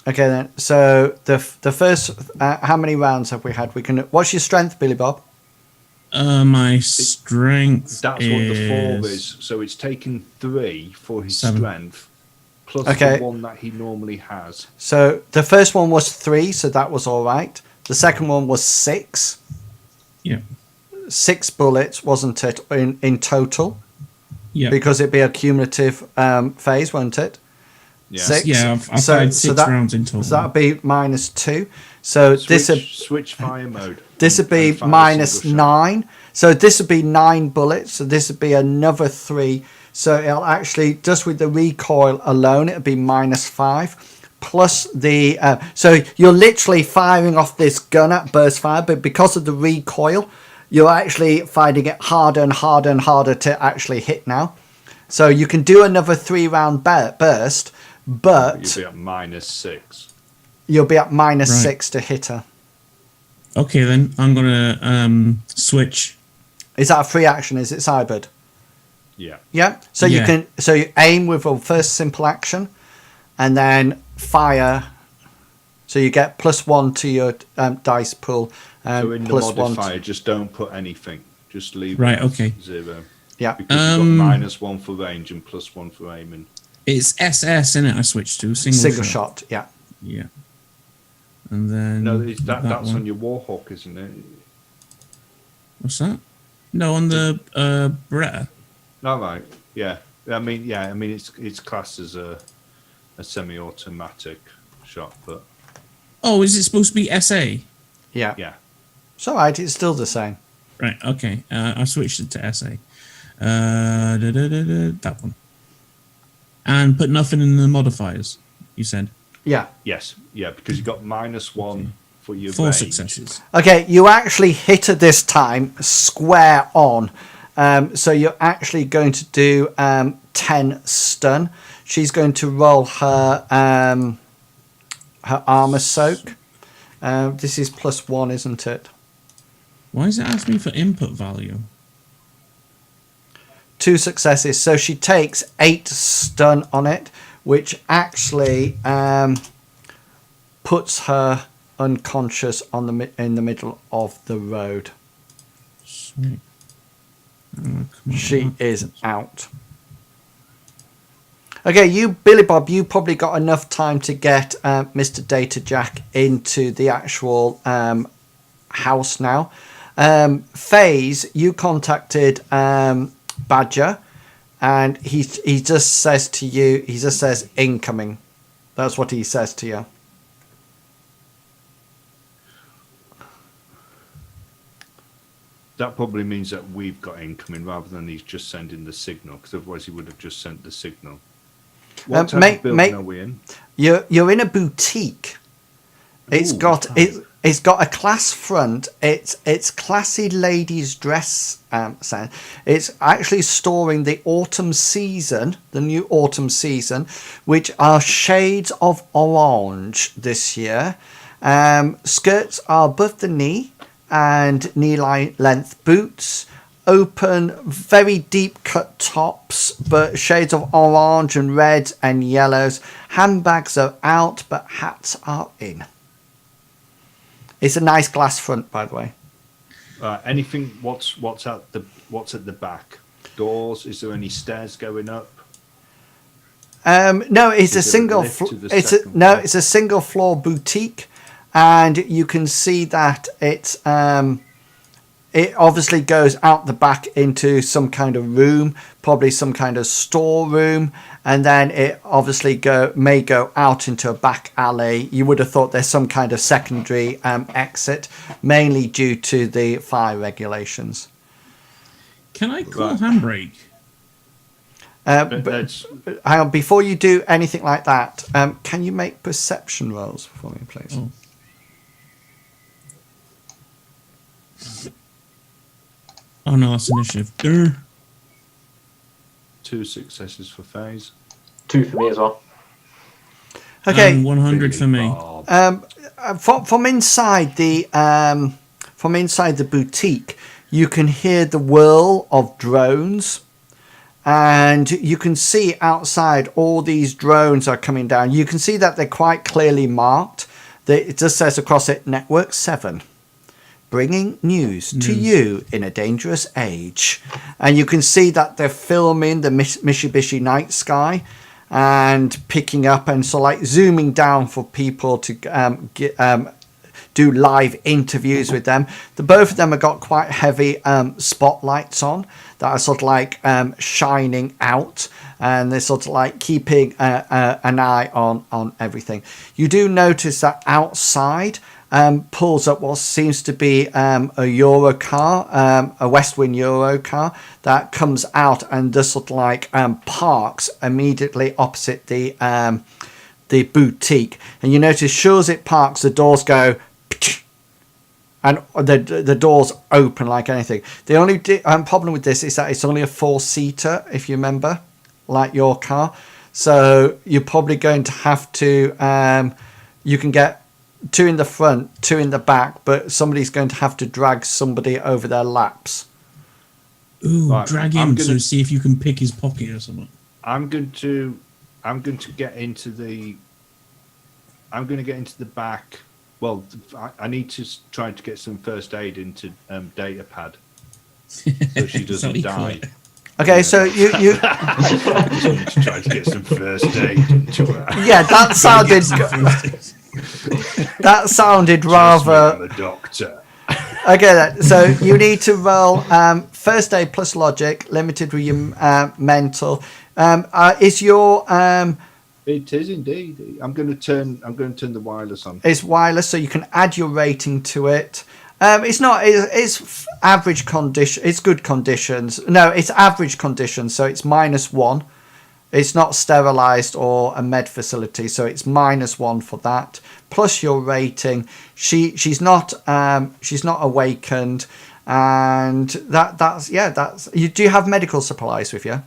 Okay then. So the first, how many rounds have we had? What's your strength, Billy Bob? My strength. That's what the 4 is. So it's taken 3 for his 7. strength, plus Okay. the 1 that he normally has. So the first one was 3, so that was all right. The second one was 6. Yeah. 6 bullets, wasn't it, in total? Yeah. Because it'd be a cumulative phase, won't it? Yeah. 6. Yeah, I've had 6 rounds in total. So that'd be -2. So Switch fire mode. this would be and fire a single shot. -9. So this would be 9 bullets. So this would be another 3. So it'll actually, just with the recoil alone, it'd be -5. Plus the so you're literally firing off this gun at burst fire, but because of the recoil, you're actually finding it harder and harder and harder to actually hit now. So you can do another 3-round burst, but You'll be at -6. you'll be at minus Right. 6 to hit her. Okay, then I'm gonna switch. Is that a free action? Is it cybered? Yeah. Yeah. So Yeah. you aim with a first simple action, and then fire. So you get +1 to your dice pool, So in the plus 1. modifier, just don't put anything. Just leave Right, it as okay. 0. Yeah. Because you've got -1 for range and +1 for aiming. It's SS in it. I switched to Single shot. Yeah. Yeah. And then No, that's one. on your Warhawk, isn't it? What's that? No, on the Beretta. All right. Yeah. I mean, it's classed as a semi-automatic shot, but Oh, is it supposed to be SA? Yeah. yeah. It's all right. It's still the same. Right. Okay. I switched it to SA. That one. And put nothing in the modifiers. You said Yeah. Yes. Yeah, because you got -1 for your 4 range. successes. Okay, you actually hit her this time square on. So you're actually going to do 10 stun. She's going to roll her her armor soak. This is +1, isn't it? Why does it ask me for input value? 2 successes. So she takes 8 stun on it, which actually puts her unconscious on in the middle of the road. Sweet. Come on. She is out. Okay, you, Billy Bob, you probably got enough time to get Mr. Data Jack into the actual house now. FaZe, you contacted Badger, and he just says to you, he just says incoming. That's what he says to you. That probably means that we've got incoming rather than he's just sending the signal, because otherwise he would have just sent the signal. What type of building are we in? You're in a boutique. It's Ooh, got nice. it's got a class front. It's classy ladies dress sound. It's actually storing the autumn season, the new autumn season, which are shades of orange this year. Skirts are above the knee and knee-length boots. Open, very deep cut tops, but shades of orange and red and yellows. Handbags are out, but hats are in. It's a nice glass front, by the way. Anything? What's at the back? Doors? Is there any stairs going up? No, it's a Is it a single. lift to the It's second floor? it's a single floor boutique, and you can see that it's it obviously goes out the back into some kind of room, probably some kind of storeroom, and then it obviously may go out into a back alley. You would have thought there's some kind of secondary exit, mainly due to the fire regulations. Can I call Right. handbrake? But That's hang on, before you do anything like that, can you make perception rolls for me, please? Oh. Oh no, that's initiative. Durr. 2 successes for FaZe. 2 for me as well. Okay, And 100 for me. Bob. from inside the boutique, you can hear the whirl of drones, and you can see outside all these drones are coming down. You can see that they're quite clearly marked. It just says across it, Network 7. Bringing news to you in a dangerous age. And you can see that they're filming the Mitsubishi Night Sky and picking up and so like zooming down for people to do live interviews with them. Both of them have got quite heavy spotlights on that are sort of like shining out, and they're sort of like keeping an eye on everything. You do notice that outside pulls up what seems to be a Euro car, a Westwind Euro car that comes out and just sort of like parks immediately opposite the boutique. And you notice, sure as it parks, the doors go, and the doors open like anything. The only problem with this is that it's only a 4-seater, if you remember, like your car. So you're probably going to have to. You can get 2 in the front, 2 in the back, but somebody's going to have to drag somebody over their laps. Ooh, Right, drag him to see if you can pick his pocket or something. I'm going to get into the. I'm going to get into the back. Well, I need to try to get some first aid into Datapad, so she doesn't die. Okay, so you I just need to try to get some first aid into her. yeah, that sounded rather. I'm a doctor. Okay, then. So you need to roll first aid plus logic, limited with your mental. Is your It is indeed. I'm going to turn the wireless on. It's wireless, so you can add your rating to it. It's not. It's average condition. It's good conditions. No, it's average conditions. So it's -1. It's not sterilized or a med facility, so it's -1 for that. Plus your rating. She's not awakened, and that's you. Do you have medical supplies with you?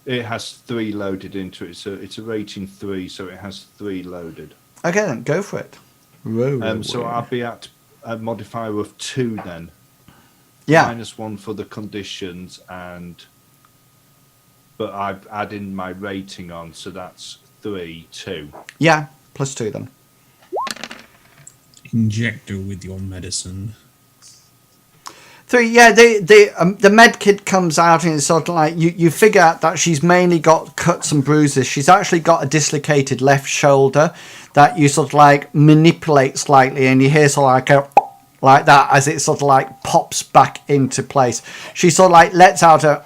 It has 3 loaded into it, so it's a rating 3, so it has 3 loaded. Okay, then go for it. So I'll be at a modifier of 2 then. Yeah. -1 for the conditions, but I've added my rating on, so that's 3, 2. Yeah, +2 then. Inject her with your medicine. 3, yeah. The med kit comes out and it's sort of like you figure out that she's mainly got cuts and bruises. She's actually got a dislocated left shoulder that you sort of like manipulate slightly, and you hear sort of like like that as it sort of like pops back into place. She sort of like lets out a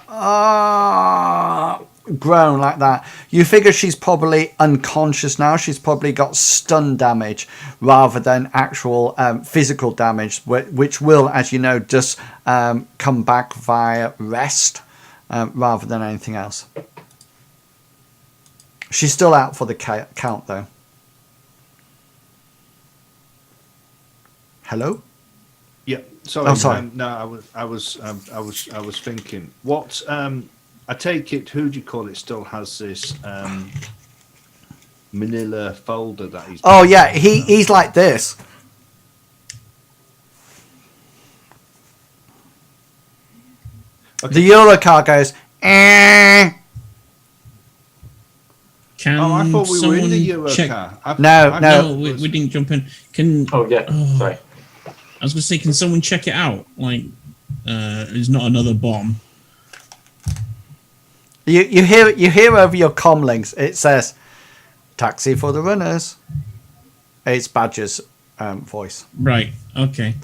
groan like that. You figure she's probably unconscious now. She's probably got stun damage rather than actual physical damage, which will, as you know, just come back via rest rather than anything else. She's still out for the count though. Hello? Yeah, sorry. Oh, sorry. No, I was thinking. What? I take it. Who do you call it? Still has this Manila folder that he's. Oh yeah, he's like this. Okay. The Eurocar goes. Can Oh, I thought we were in the someone check? Eurocar. No. No, we didn't jump in. Can Oh yeah, sorry. I was going to say, can someone check it out? Like, it's not another bomb. You hear over your comlinks. It says, "Taxi for the runners." It's Badger's voice. Right. Okay.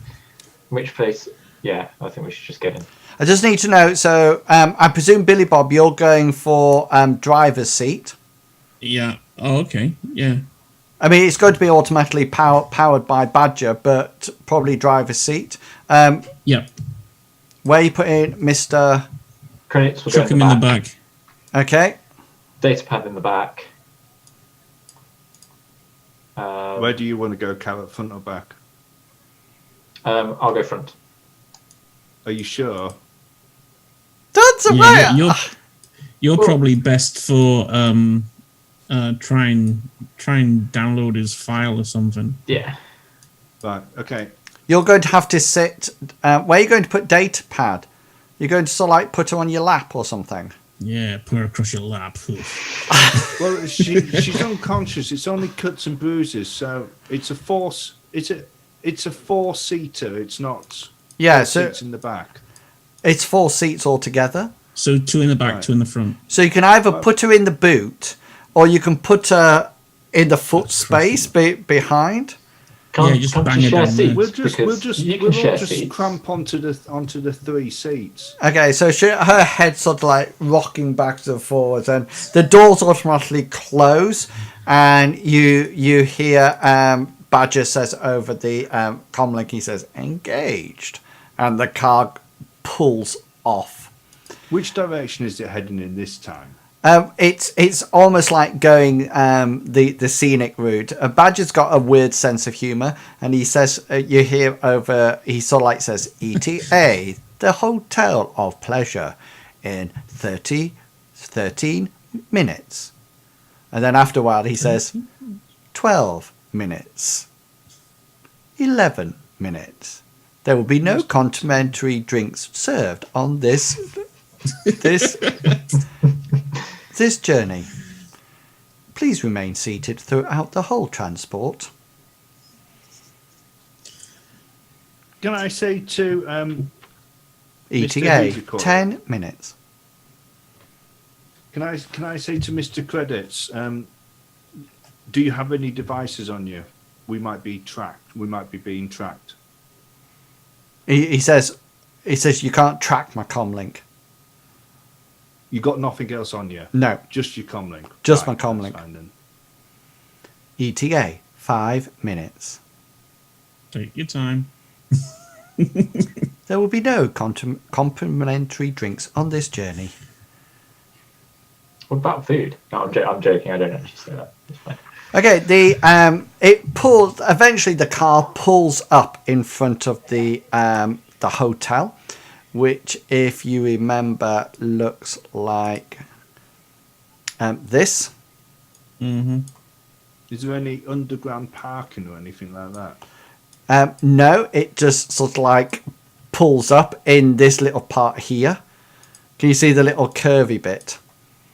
Which place? Yeah, I think we should just get in. I just need to know. So I presume Billy Bob, you're going for driver's seat. Yeah. Oh, okay. Yeah. I mean, it's going to be automatically powered by Badger, but probably driver's seat. Yep. Where you put in Mr. Credits will go Chuck him in the back. Okay. Datapad in the back. Where do you want to go, Carrot? Front or back? I'll go front. Are you sure? That's a Yeah, right. you're probably best for try and download his file or something. Yeah. Right. Okay. You're going to have to sit. Where are you going to put Datapad? You're going to sort of like put her on your lap or something. Yeah, put her across your lap. Well, she's unconscious. It's only cuts and bruises, so it's a force. It's a 4-seater. It's not. Yeah, 4 so seats in the back. it's 4 seats altogether. So 2 in the back, Right. 2 in the front. So you can either put her in the boot, or you can put her in the foot space behind. Yeah, just bang you it share down seats? there. We'll Because you we'll can share all just seats. cramp onto the 3 seats. Okay, so her head sort of like rocking backwards and forwards, and the doors automatically close, and you hear Badger says over the comlink, he says engaged, and the car pulls off. Which direction is it heading in this time? It's almost like going the scenic route. Badger's got a weird sense of humour, and he says you hear over. He sort of like says ETA, the Hotel of Pleasure, in 13 minutes, and then after a while he says 12 minutes, 11 minutes. There will be no complimentary drinks served on this journey. Please remain seated throughout the whole transport. Can I say to ETA, Mr. 10 minutes. Can I say to Mr. Credits, do you have any devices on you? We might be tracked. We might be being tracked. He says you can't track my comlink. You got nothing else on you? No, Just your comlink? Just Right, my comlink. that's fine then. ETA, 5 minutes. Take your time. There will be no complimentary drinks on this journey. What about food? No, I'm joking. I don't actually say that. It's fine. Okay, it pulls. Eventually, the car pulls up in front of the hotel, which, if you remember, looks like this. Mm-hmm. Is there any underground parking or anything like that? No, it just sort of like pulls up in this little part here. Can you see the little curvy bit?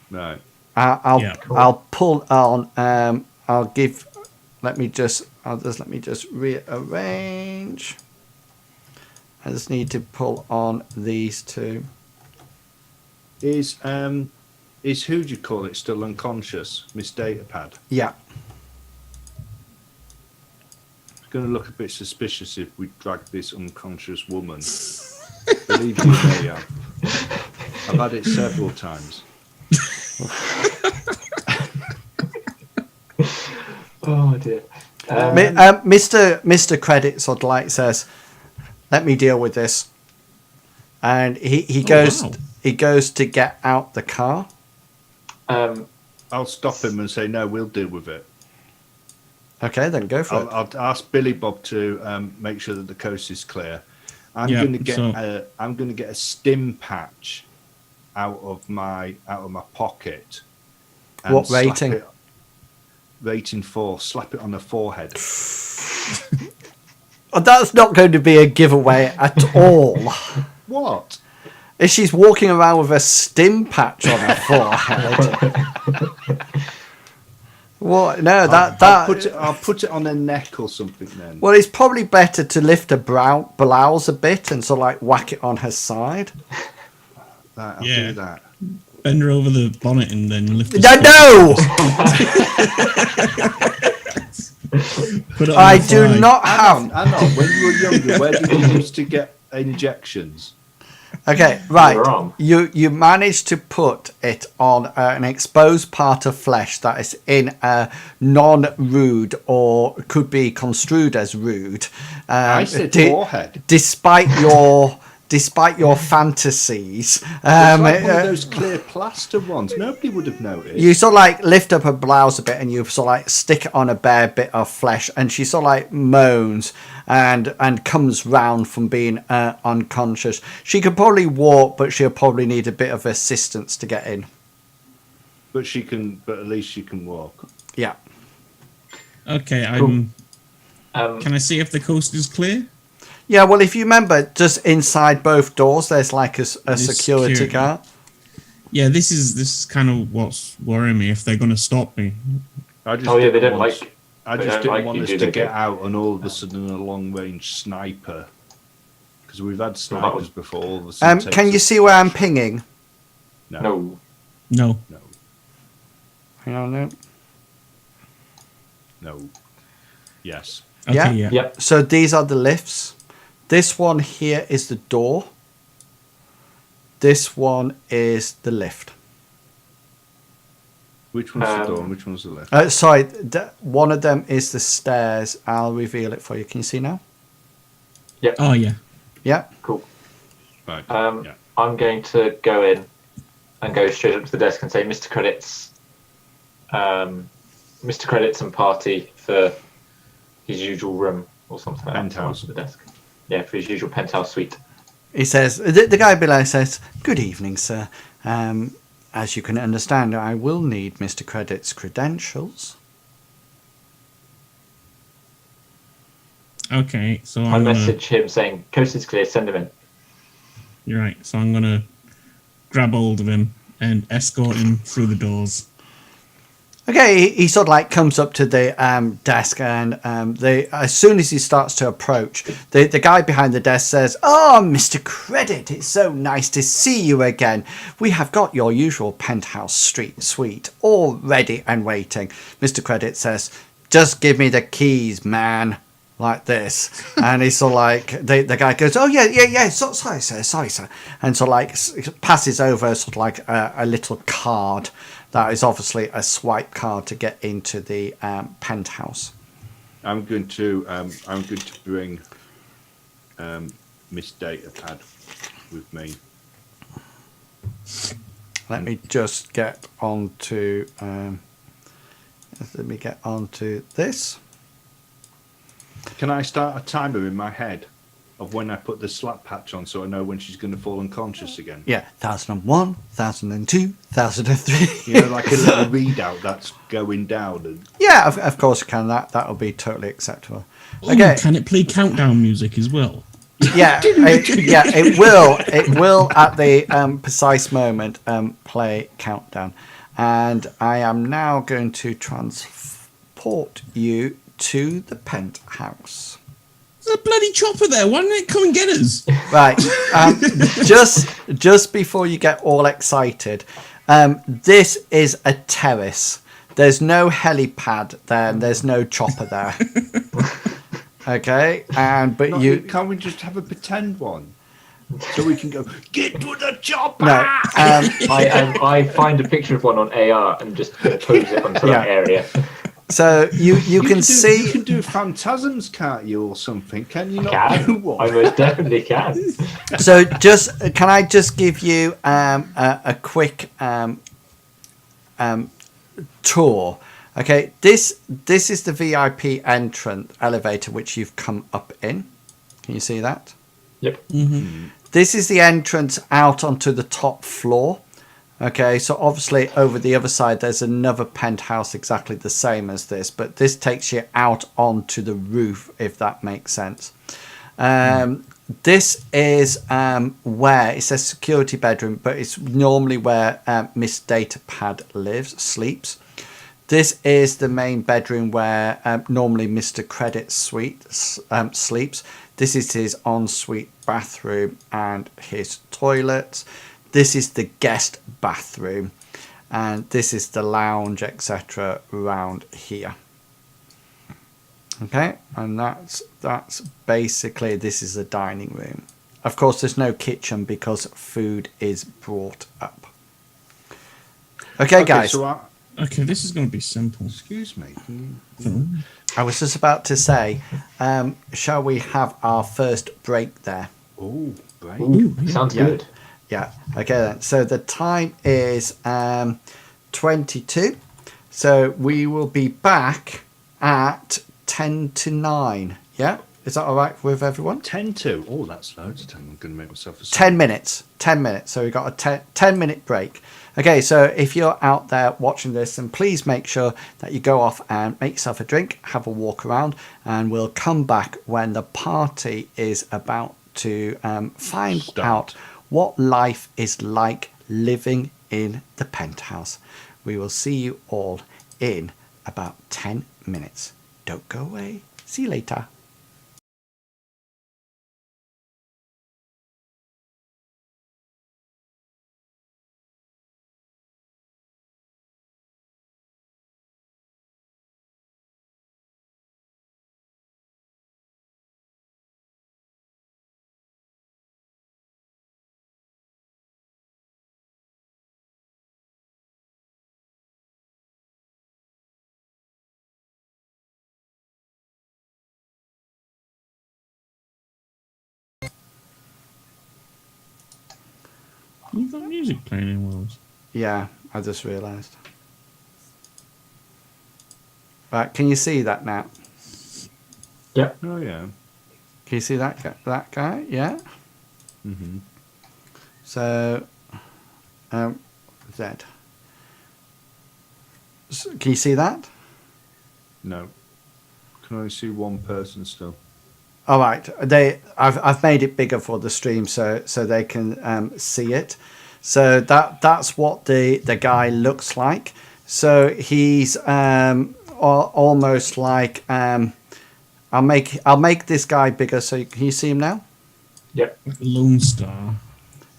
Right. I'll pull on. Let me just rearrange. I just need to pull on these two. Is who do you call it still unconscious? Miss Datapad. Yeah. It's going to look a bit suspicious if we drag this unconscious woman. Believe me, I am. I've had it several times. Oh dear. Mr. Credit sort of like says, "Let me deal with this," and he goes wow. he goes to get out the car. I'll stop him and say, no, we'll deal with it. Okay, then go for it. I'll ask Billy Bob to make sure that the coast is clear. I'm Yeah, going to get a stim patch out of my pocket. and What slap rating? it- Rating 4. Slap it on the forehead. Oh, that's not going to be a giveaway at all. What? If she's walking around with a stim patch on her forehead. What? No, I'll put it on her neck or something then. Well, it's probably better to lift her blouse a bit and sort of like whack it on her side. Right, I'll Yeah. do that. Bend her over the bonnet and then lift the No! Put it on I the do fly. not have. I know. When you were younger, where did you used to get injections? Okay, right. Your arm. You managed to put it on an exposed part of flesh that is in a non-rude or could be construed as rude. I said forehead. Despite your fantasies, It's like one of those clear plaster ones. Nobody would have noticed. you sort of like lift up her blouse a bit and you sort of like stick it on a bare bit of flesh, and she sort of like moans and comes round from being unconscious. She could probably walk, but she'll probably need a bit of assistance to get in. But at least she can walk. Yeah. Okay, Cool. can I see if the coast is clear? Yeah, well, if you remember, just inside both doors, there's like a security security. guard. Yeah, this is kind of what's worrying me. If they're going to stop me, I just Oh yeah, they didn't don't want- like. I they just don't didn't like want you, us do to they? get out and all of a sudden a long-range sniper. Because we've had snipers before. All of a sudden Can you see where I'm pinging? No. No. no. No. Hang on a minute. No. Yes. Okay, Yeah. yeah. Yep. So these are the lifts. This one here is the door. This one is the lift. Which one's the door and which one's the left? Sorry, one of them is the stairs. I'll reveal it for you. Can you see now? Oh yeah. Yeah. Cool. Right. Yeah. Yeah. I'm going to go in and go straight up to the desk and say, Mr. Credits and party for his usual room or something like that. Penthouse. To the desk. Yeah, for his usual penthouse suite. He says, the guy below says, "Good evening, sir. As you can understand, I will need Mr. Credit's credentials." Okay, so I I'm gonna. message him saying, "Coast is clear. Send him in." You're right. So I'm gonna grab hold of him and escort him through the doors. Okay, he sort of like comes up to the desk, and as soon as he starts to approach, the guy behind the desk says, "Oh, Mr. Credit, it's so nice to see you again. We have got your usual penthouse street suite all ready and waiting." Mr. Credit says, "Just give me the keys, man." Like this, and he's sort of like the guy goes, "Oh yeah. Sorry sir," and so like passes over sort of like a little card that is obviously a swipe card to get into the penthouse. I'm going to bring Miss Datapad with me. Let me just get onto this. Can I start a timer in my head of when I put the slap patch on so I know when she's going to fall unconscious again? Yeah, 1001, 1002, 1003. You know, like a little readout that's going down. And Yeah, of course you can. That'll be totally acceptable. Ooh, Okay. Can it play countdown music as well? Yeah, it will. It will at the precise moment play countdown, and I am now going to transport you to the penthouse. There's a bloody chopper there. Why didn't it come and get us? Right. Just before you get all excited, this is a terrace. There's no helipad there, and there's no chopper there. Okay, can't we just have a pretend one so we can go get to the chopper? No, I find a picture of one on AR and just pose it onto that area. So you can see. You can do phantasms, can't you, or something? Can you not Can. do one? I most definitely can. So can I just give you a quick tour? Okay, this is the VIP entrance elevator which you've come up in. Can you see that? Yep. Mm-hmm. This is the entrance out onto the top floor. Okay, so obviously over the other side there's another penthouse exactly the same as this, but this takes you out onto the roof, if that makes sense. This is where it's a security bedroom, but it's normally where Miss Datapad sleeps. This is the main bedroom where normally Mr. Credit sleeps. This is his ensuite bathroom and his toilet. This is the guest bathroom, and this is the lounge, etc. around here. Okay, and that's basically, this is the dining room. Of course, there's no kitchen because food is brought up. Okay, guys. So Okay, this is going to be simple. excuse me. I was just about to say, shall we have our first break there? Oh, great. Ooh, sounds Yeah. good. Yeah. Okay then. So the time is 22. So we will be back at 10 to 9. Yeah. Is that all right with everyone? 10 to. Oh, that's loads of time. I'm going to make myself a 10 minutes. 10 minutes. So we've got a 10-minute break. Okay, so if you're out there watching this, then please make sure that you go off and make yourself a drink, have a walk around, and we'll come back when the party is about to find out what life is like living in the penthouse. We will see you all in about 10 minutes. Don't go away. See you later. You've got music playing in Worlds. Yeah, I just realised. Right, can you see that now? Yep. Oh yeah. Can you see that guy? Yeah. Mm-hmm. So, Z. Can you see that? No. Can only see one person still. All right. I've made it bigger for the stream so they can see it. So that's what the guy looks like. So he's almost like I'll make this guy bigger. So can you see him now? Yep. Like a Lone Star.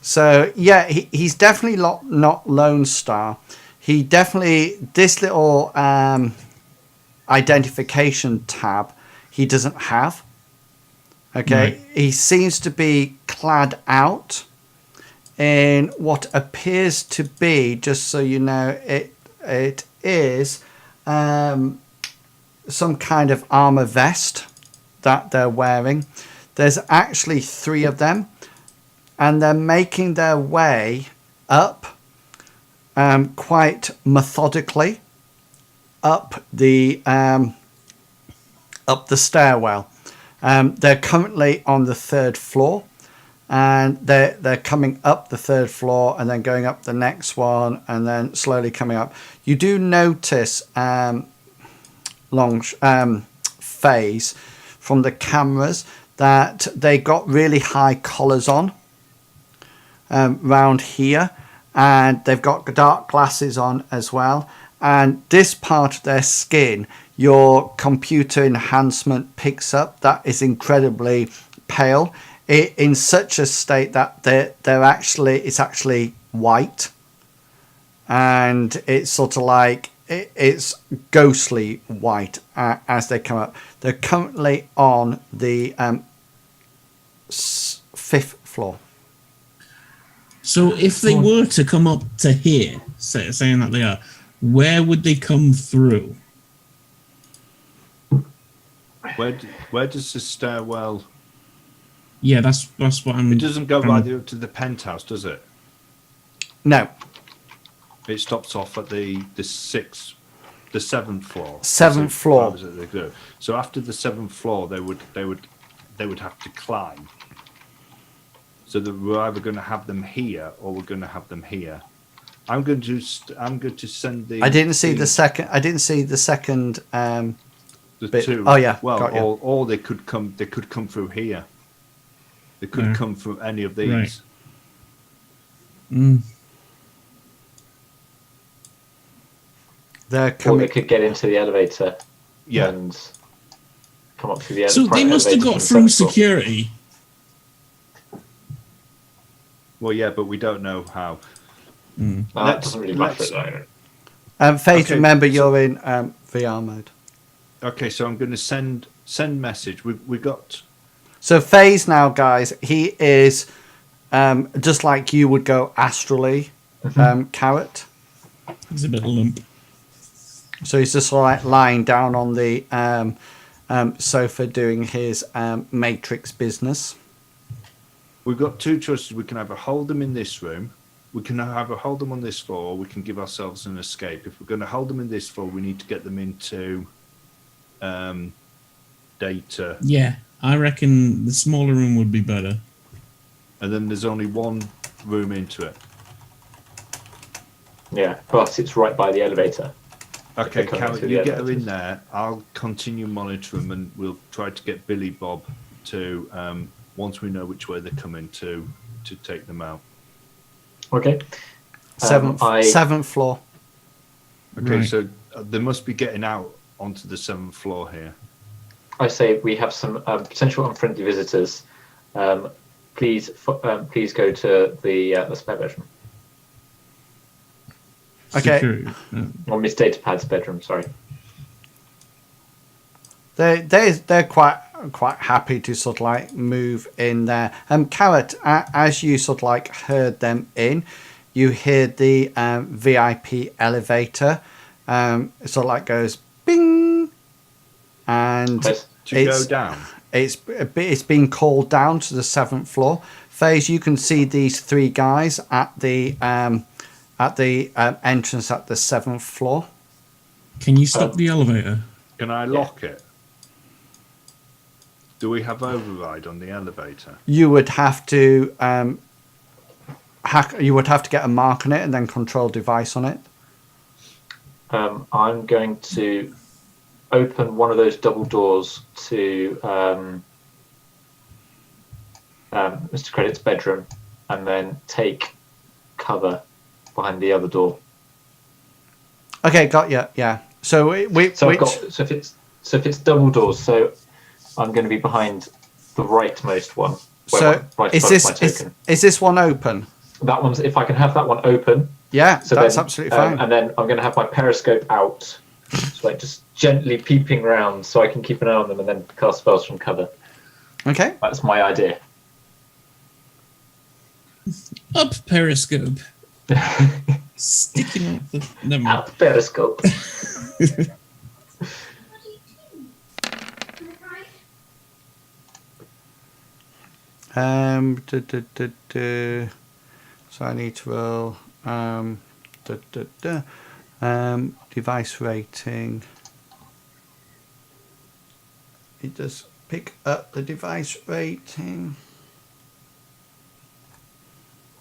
So yeah, he's definitely not Lone Star. He definitely this little identification tab he doesn't have. Okay, Right. he seems to be clad out in what appears to be, just so you know, it is some kind of armor vest that they're wearing. There's actually 3 of them, and they're making their way up quite methodically up the stairwell. They're currently on the 3rd floor, and they're coming up the 3rd floor and then going up the next one and then slowly coming up. You do notice phase from the cameras that they got really high collars on round here, and they've got dark glasses on as well. And this part of their skin, your computer enhancement picks up that is incredibly pale, in such a state that it's actually white, and it's sort of like it's ghostly white as they come up. They're currently on the 5th floor. So if they were to come up to here, saying that they are, where would they come through? Where does the stairwell? Yeah, that's what I'm. It doesn't go right up to the penthouse, does it? No. It stops off at the 7th floor. 7th floor. They go. So after the 7th floor, they would have to climb. So that we're either going to have them here or we're going to have them here. I'm going to send the. I didn't see the second. I didn't see the second. The bit. 2. Oh yeah. Well, got you. or they could come. They could come through here. They could come through any of these. Right. Mm. They're Or coming. they could get into the elevator. Yeah. And come up through the So they must have got through security. Well, yeah, but we don't know how. That doesn't really matter though. Faith, Okay, remember you're in VR mode. Okay, so I'm going to send message. We got. So Faze now, guys, he is just like you would go astrally, Carrot. He's a bit limp. So he's just like lying down on the sofa doing his Matrix business. We've got 2 choices. We can either hold them in this room, we can either hold them on this floor, or we can give ourselves an escape. If we're going to hold them in this floor, we need to get them into data. Yeah, I reckon the smaller room would be better. And then there's only one room into it. Yeah, but it's right by the elevator. Okay, They're coming Carol, through you the get her in elevators. there. I'll continue monitoring, and we'll try to get Billy Bob to, once we know which way they're coming, to take them out. Okay. 7th floor. Okay, Right. so they must be getting out onto the 7th floor here. I say we have some potential unfriendly visitors. Please go to the spare bedroom. Okay. Security. Or Miss Datapad's bedroom, sorry. They're quite happy to sort of like move in there. Carrot, as you sort of like heard them in, you hear the VIP elevator. It sort of like goes bing, and Yes. To go down. it's been called down to the 7th floor. Faze, you can see these 3 guys at the at the entrance at the 7th floor. Can you stop the elevator? Can I lock it? Do we have override on the elevator? You would have to you would have to get a mark on it and then control device on it. I'm going to open one of those double doors to Mr. Credit's bedroom, and then take cover behind the other door. Okay, got you. Yeah. So So if it's double doors, so I'm going to be behind the rightmost one. Is this one open? That one's, if I can have that one open. Yeah, so that's then, absolutely fine. And then I'm going to have my periscope out, so like just gently peeping around, so I can keep an eye on them and then cast spells from cover. Okay. That's my idea. Up periscope. Sticking out the. Never mind. Out periscope. So I need to roll device rating. It does pick up the device rating.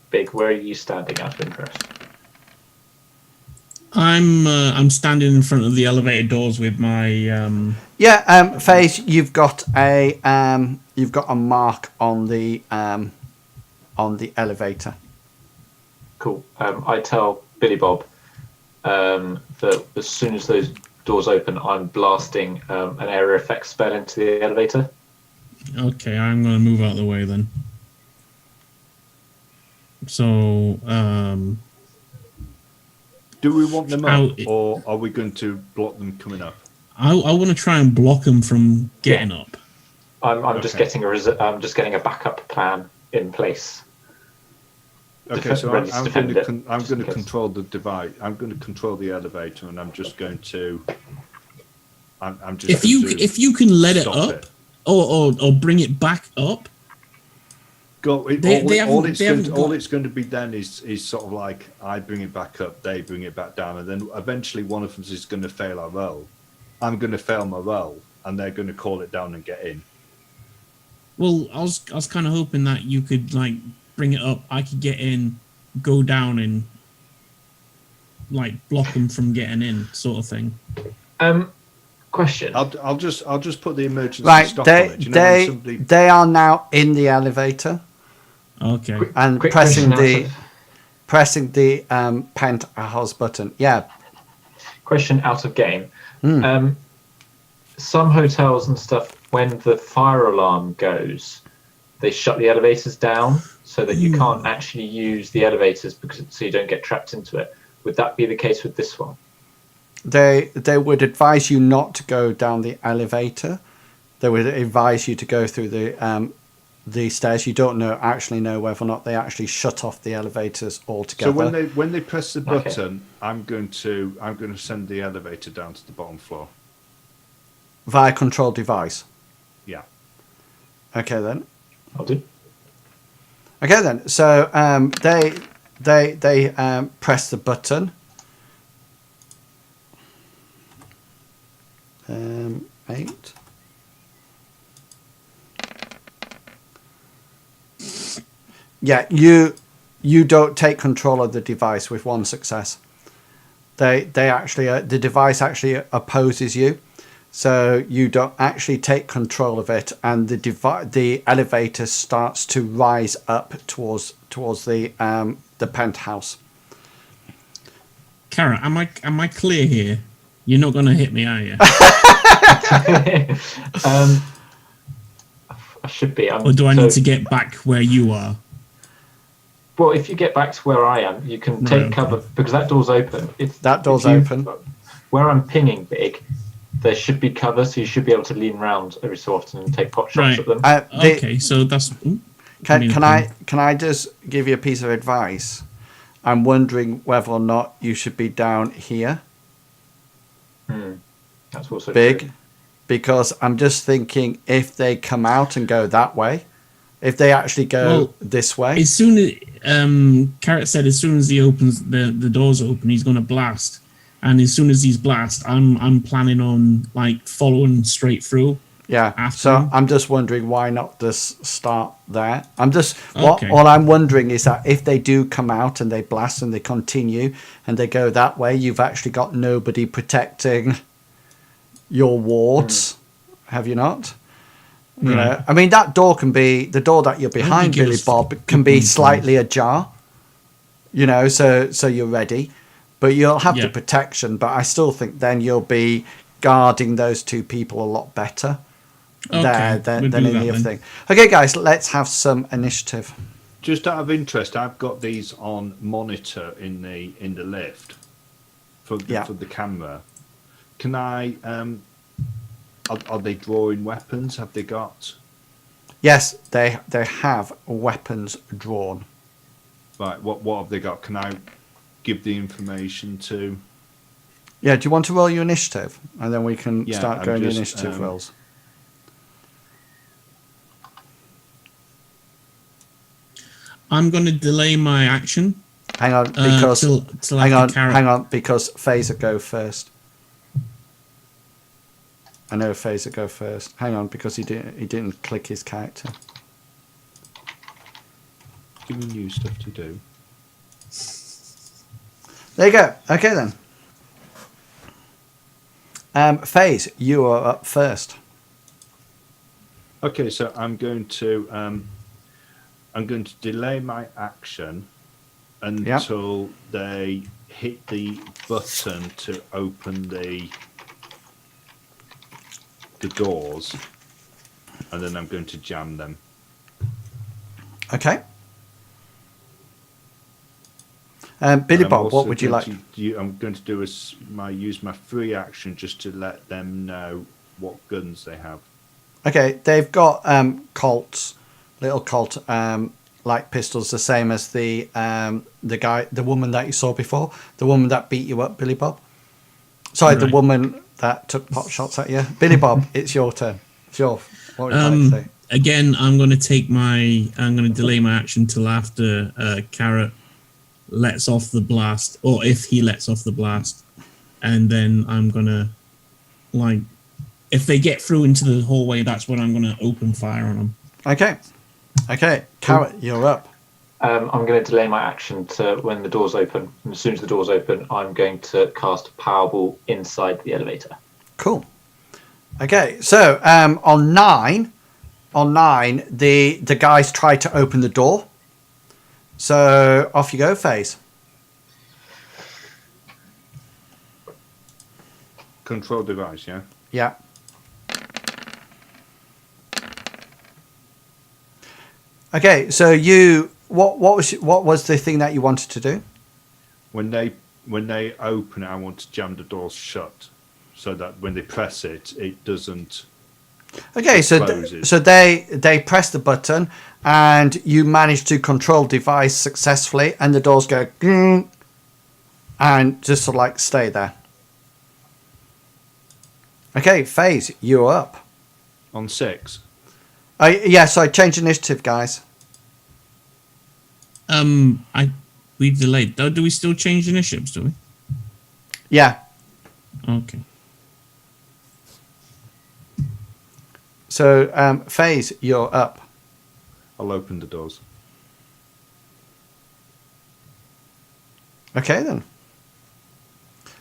Big, where are you standing out of interest? I'm standing in front of the elevator doors with my FaZe, you've got a mark on the elevator. Cool. I tell Billy Bob that as soon as those doors open, I'm blasting an area effect spell into the elevator. Okay, I'm going to move out of the way then. So, do we want them up, or are we going to block them coming up? I want to try and block them from getting up. I'm just getting a backup plan in place. Okay, so I'm going to control the device. I'm going to control the elevator, and I'm just going to. I'm just. If you can let it up, or bring it back up. All it's going to be then is sort of like I bring it back up, they bring it back down, and then eventually one of us is going to fail our roll. I'm going to fail my roll, and they're going to call it down and get in. Well, I was kind of hoping that you could like bring it up. I could get in, go down, and like block them from getting in, sort of thing. Question. I'll just put the emergency stop they, on it. You know, they are now in the elevator. Okay. And pressing the penthouse button. Yeah. Question out of game. Some hotels and stuff, when the fire alarm goes, they shut the elevators down so that you can't actually use the elevators so you don't get trapped into it. Would that be the case with this one? They would advise you not to go down the elevator. They would advise you to go through the stairs. You don't actually know whether or not they actually shut off the elevators altogether. So when they press the button, I'm going to send the elevator down to the bottom floor via control device. Yeah. Okay then. I'll do. Okay then. So they press the button. 8. Yeah, you don't take control of the device with one success. They actually the device actually opposes you, so you don't actually take control of it, and the elevator starts to rise up towards the penthouse. Kara, am I clear here? You're not going to hit me, are you? I should be. Or do I need to get back where you are? Well, if you get back to where I am, you can take cover because that door's open. Open. Where I'm pinging Big, there should be cover, so you should be able to lean around every so often and take pot shots at them. Okay, so that's. Can I just give you a piece of advice? I'm wondering whether or not you should be down here. That's also Big, true. because I'm just thinking if they come out and go that way, if they actually go Well, this way. As soon as Carrot said, as soon as he opens the doors open, he's going to blast. And as soon as he's blast, I'm planning on like following straight through. Yeah. After So him. I'm just wondering why not just start there. I'm just Okay. all I'm wondering is that if they do come out and they blast and they continue and they go that way, you've actually got nobody protecting your wards. Have you not? You Right. know, I mean, that door can be the door that you're behind, think it Billy was Bob, can be 15 slightly ajar. You know, so you're ready, but you'll have the Yeah. protection. But I still think then you'll be guarding those two people a lot better there Okay, than we'll do any that other then. thing. Okay, guys, let's have some initiative. Just out of interest, I've got these on monitor in the lift for the camera. Can I? Are they drawing weapons? Have they got? Yes, they have weapons drawn. Right. What have they got? Can I give the information to? Yeah, do you want to roll your initiative, and then we can Yeah, start I'm going to just, initiative rolls? I'm going to delay my action. Hang on, because till after Carrot. hang on, because Phaser go first. I know Phaser go first. Hang on, because he didn't click his character. Giving you stuff to do. There you go. Okay then. Phase, you are up first. Okay, so I'm going to delay my action until they hit the button to open the doors, and then I'm going to jam them. Okay. Billy And I'm Bob, what also would you like? going I'm going to do use my free action just to let them know what guns they have. Okay, they've got Colts, little Colt light pistols, the same as the woman that you saw before, the woman that beat you up, Billy Bob. Sorry, the Right. woman that took pot shots at you. Billy Bob, it's your turn. What would you like to say? Again, I'm going to delay my action till after Carrot lets off the blast, or if he lets off the blast, and then I'm going to, like, if they get through into the hallway, that's when I'm going to open fire on them. Okay, Carrot, you're up. I'm going to delay my action to when the doors open. And as soon as the doors open, I'm going to cast Powerball inside the elevator. Cool. Okay, so on nine, the guys try to open the door. So off you go, Phase. Control device, yeah. Yeah. Okay, so what was the thing that you wanted to do? When they open it, I want to jam the doors shut, so that when they press it, it doesn't. Okay, so closes. so they press the button, and you manage to control device successfully, and the doors go, "Grrrr," and just sort of like stay there. Okay, Phase, you're up. On 6. Yeah, so I changed initiative, guys. We delayed. Do we still change initiatives? Do we? Yeah. Okay. So, Phase, you're up. I'll open the doors. Okay then.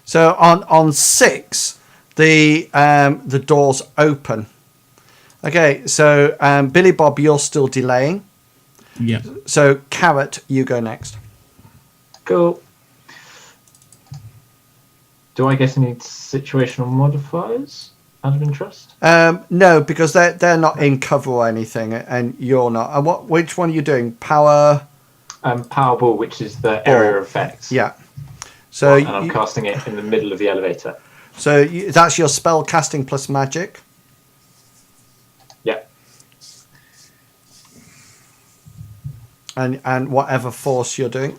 So on 6, the doors open. Okay, so Billy Bob, you're still delaying. Yeah. So Carrot, you go next. Cool. Do I get any situational modifiers out of interest? No, because they're not in cover or anything, and you're not. And which one are you doing? Power. Powerball, which is the area effect. Yeah. So And I'm casting it in the middle of the elevator. So that's your spell casting plus magic. Yeah. And whatever force you're doing.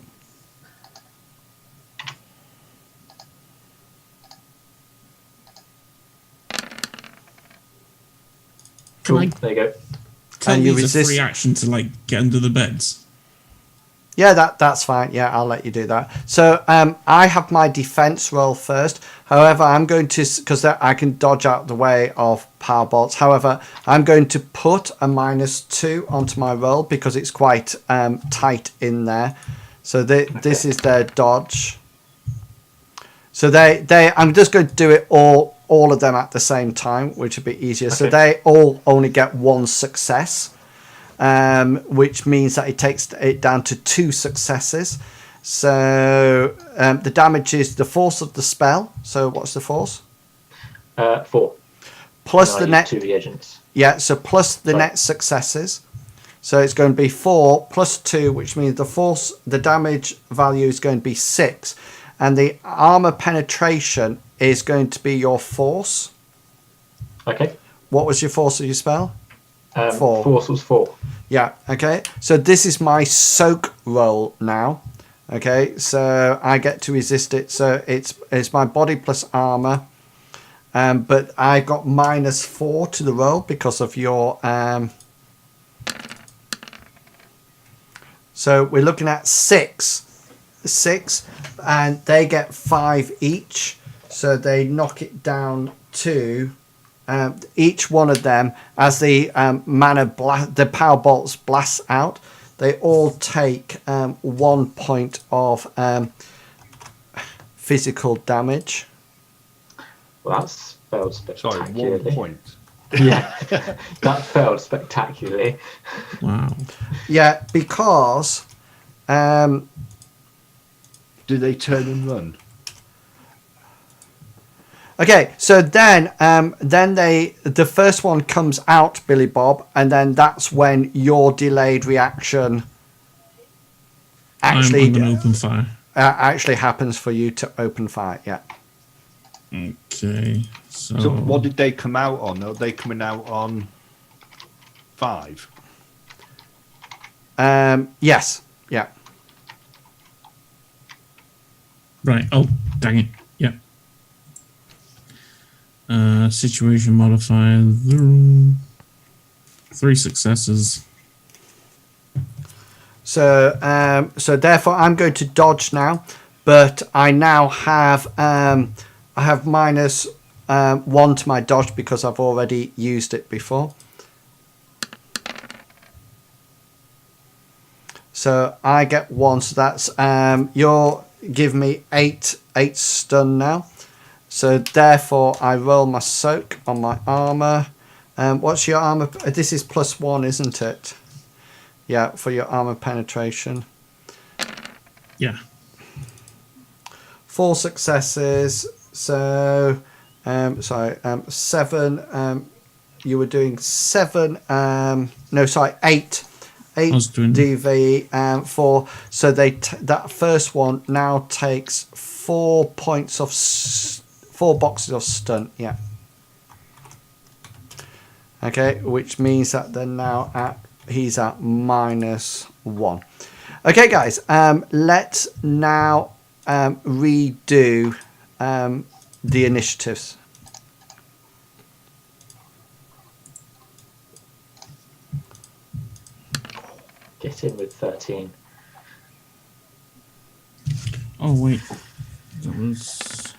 Cool. Can I There you go. tell and you these a resist. free action to like get under the beds? Yeah, that's fine. Yeah, I'll let you do that. So I have my defense roll first. However, I'm going to, because I can dodge out the way of power bolts. However, I'm going to put a -2 onto my roll because it's quite tight in there. So this is their dodge. So I'm just going to do it all of them at the same time, which would be easier. So they all only get 1 success. Which means that it takes it down to 2 successes. So the damage is the force of the spell. So what's the force? 4. Plus the net 2 reagents. Yeah, so plus the net successes. So it's going to be 4 plus 2, which means the damage value is going to be 6, and the armor penetration is going to be your force. Okay. What was your force of your spell? 4. Force was 4. Yeah, okay. So this is my soak roll now. Okay, so I get to resist it. So it's my body plus armor. But I got -4 to the roll because of your... So we're looking at 6. 6. And they get 5 each. So they knock it down to... each one of them, as the the power bolts blast out, they all take 1 point of physical damage. Well, that's failed spectacularly. Sorry, 1 point. Yeah, that failed spectacularly. Wow. Yeah, because Do they turn and run? okay, so then the first one comes out, Billy Bob, and then that's when your delayed reaction I'm going to open fire. actually happens for you to open fire. Yeah. Okay. So what did they come out on? Are they coming out on 5? Yes. Yeah. Right. Oh, dang it. Yeah. Situation modifier. 3 successes. So therefore I'm going to dodge now, but I now have I have -1 to my dodge because I've already used it before. So I get 1. So that's you're give me 8 stun now. So therefore I roll my soak on my armor. What's your armor? This is +1, isn't it? Yeah, for your armor penetration. Yeah. 4 successes. So, 7. You were doing 7. No, sorry, 8. 8 I was doing DV. 4. So that first one now takes 4 points of 4 boxes of stun. Yeah. Okay, which means that they're now he's at -1. Okay, guys. Let's now redo the initiatives. Get in with 13. Oh, wait. That was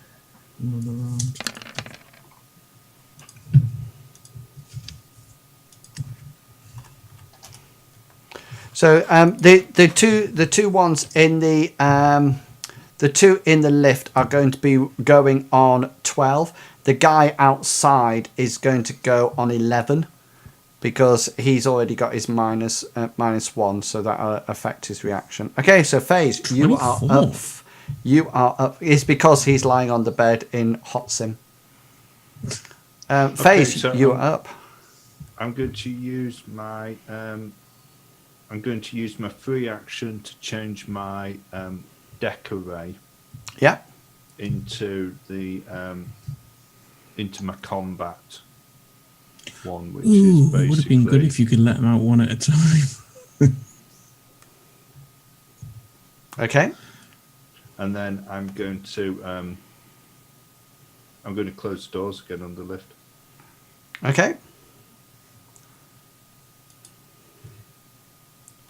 another round. So the two ones in the two in the lift are going to be going on 12. The guy outside is going to go on 11 because he's already got his -1, so that'll affect his reaction. Okay, so FaZe, you are 24. up. You are up. It's because he's lying on the bed in Hot Sim. FaZe, so you are up. I'm going to use my free action to change my deck array Yeah. into my combat one, which Ooh, is it basically. would have been good if you could let them out one at a time. Okay. And then I'm going to close the doors again on the lift. Okay.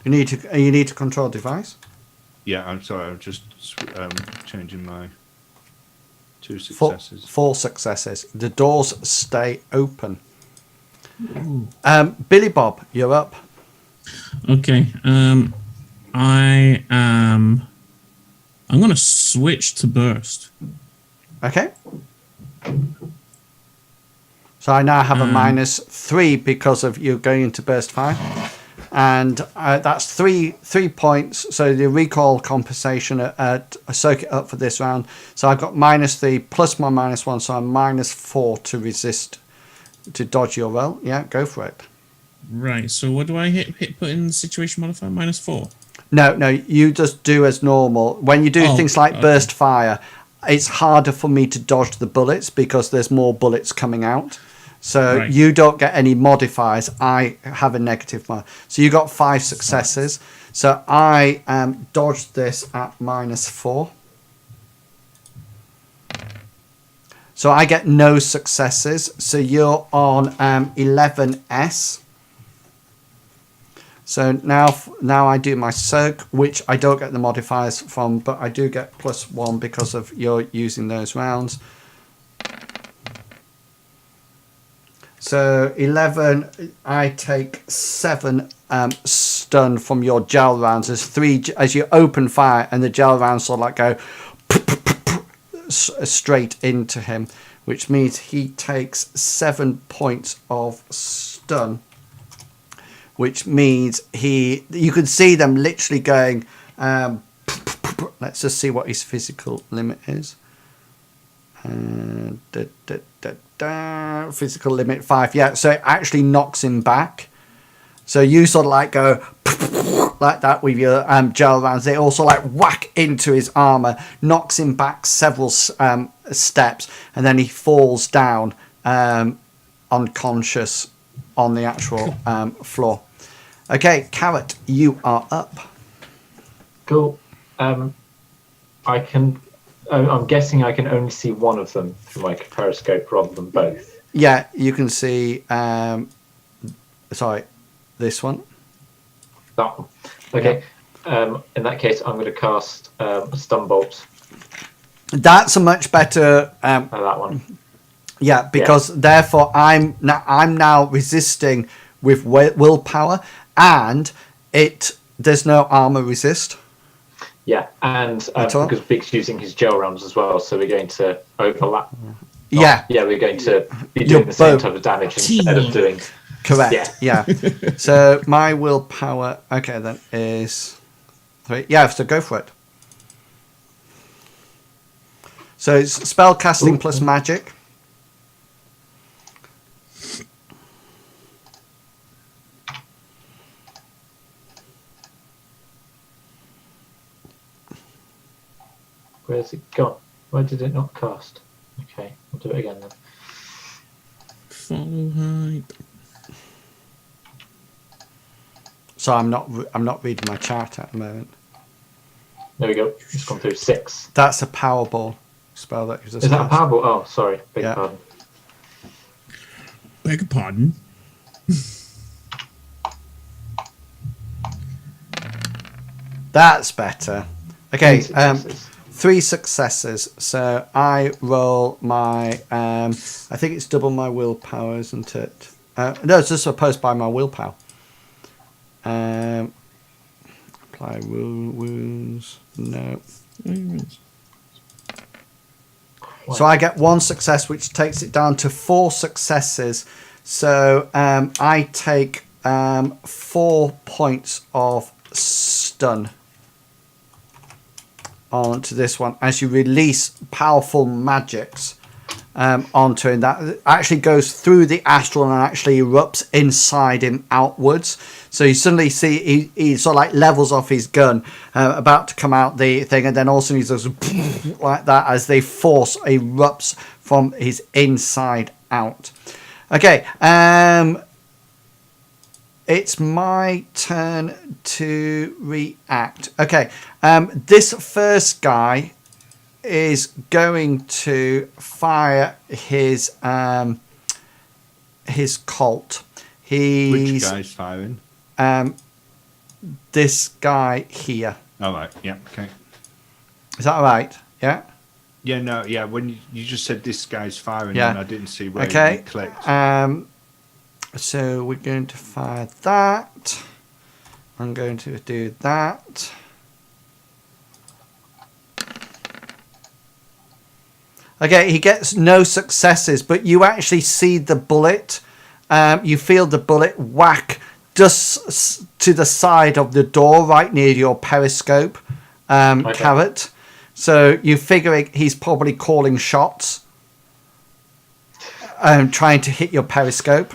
You need to control device. Yeah, I'm sorry. I'm just changing my 2 Four, successes. 4 successes. The doors stay open. Billy Bob, you're up. Okay. I'm gonna switch to burst. Okay. So I now have a -3 because of you going into burst fire. And that's three points. So the recoil compensation at a circuit up for this round. So I've got -3 plus my -1, so I'm -4 to resist, to dodge your roll. Yeah, go for it. Right. So what do I hit put in the situation modifier? -4. No, you just do as normal. When you do things like burst fire, it's harder for me to dodge the bullets because there's more bullets coming out. So Right. you don't get any modifiers. I have a negative one. So you got 5 successes. So I dodged this at -4. So I get no successes. So you're on 11S. So now I do my soak, which I don't get the modifiers from, but I do get +1 because of you're using those rounds. So 11, I take 7 stun from your gel rounds. There's 3 as you open fire, and the gel rounds sort of like go straight into him, which means he takes 7 points of stun. Which means you can see them literally going. Let's just see what his physical limit is. Physical limit 5. Yeah, so it actually knocks him back. So you sort of like go like that with your gel rounds. They also like whack into his armor, knocks him back several steps, and then he falls down unconscious on the actual floor. Okay, Carrot, you are up. Cool. I can. I'm guessing I can only see one of them through my periscope rather than both. Yeah, you can see. Sorry, this one. That one. Okay. In that case, I'm going to cast a stun bolt. That's a much better. That one. Yeah, because therefore I'm now resisting with willpower, and there's no armor resist. Yeah, and because Big's using his gel rounds as well, so we're going to overlap. Yeah, we're going to be doing the same type of damage instead of doing. Correct. Yeah. So my willpower, okay, then is 3. Yeah, so go for it. So it's spell casting plus magic. Where's it gone? Why did it not cast? Okay, I'll do it again then. Follow height. So I'm not reading my chart at the moment. There we go. It's gone through 6. That's a Powerball spell that Is that a Powerball? Oh, sorry. Beg your pardon. Beg your pardon. That's better. Okay, 3 successes. So I roll my. I think it's double my willpower, isn't it? No, it's just supposed by my willpower. Apply wounds. No. So I get 1 success, which takes it down to 4 successes. So I take 4 points of stun onto this one as you release powerful magics onto him. That actually goes through the astral and actually erupts inside him outwards. So you suddenly see he sort of like levels off his gun, about to come out the thing, and then also he does like that as the force erupts from his inside out. Okay, it's my turn to react. Okay, this first guy is going to fire his Colt. Which guy's firing? this guy here. All right. Yeah. Okay. Is that all right? Yeah. Yeah. No. Yeah. When you just said this guy's firing, Yeah. and I didn't see where Okay. you clicked. So we're going to fire that. I'm going to do that. Okay, he gets no successes, but you actually see the bullet. You feel the bullet whack just to the side of the door right near your periscope, Carrot. So you figure he's probably calling shots, trying to hit your periscope.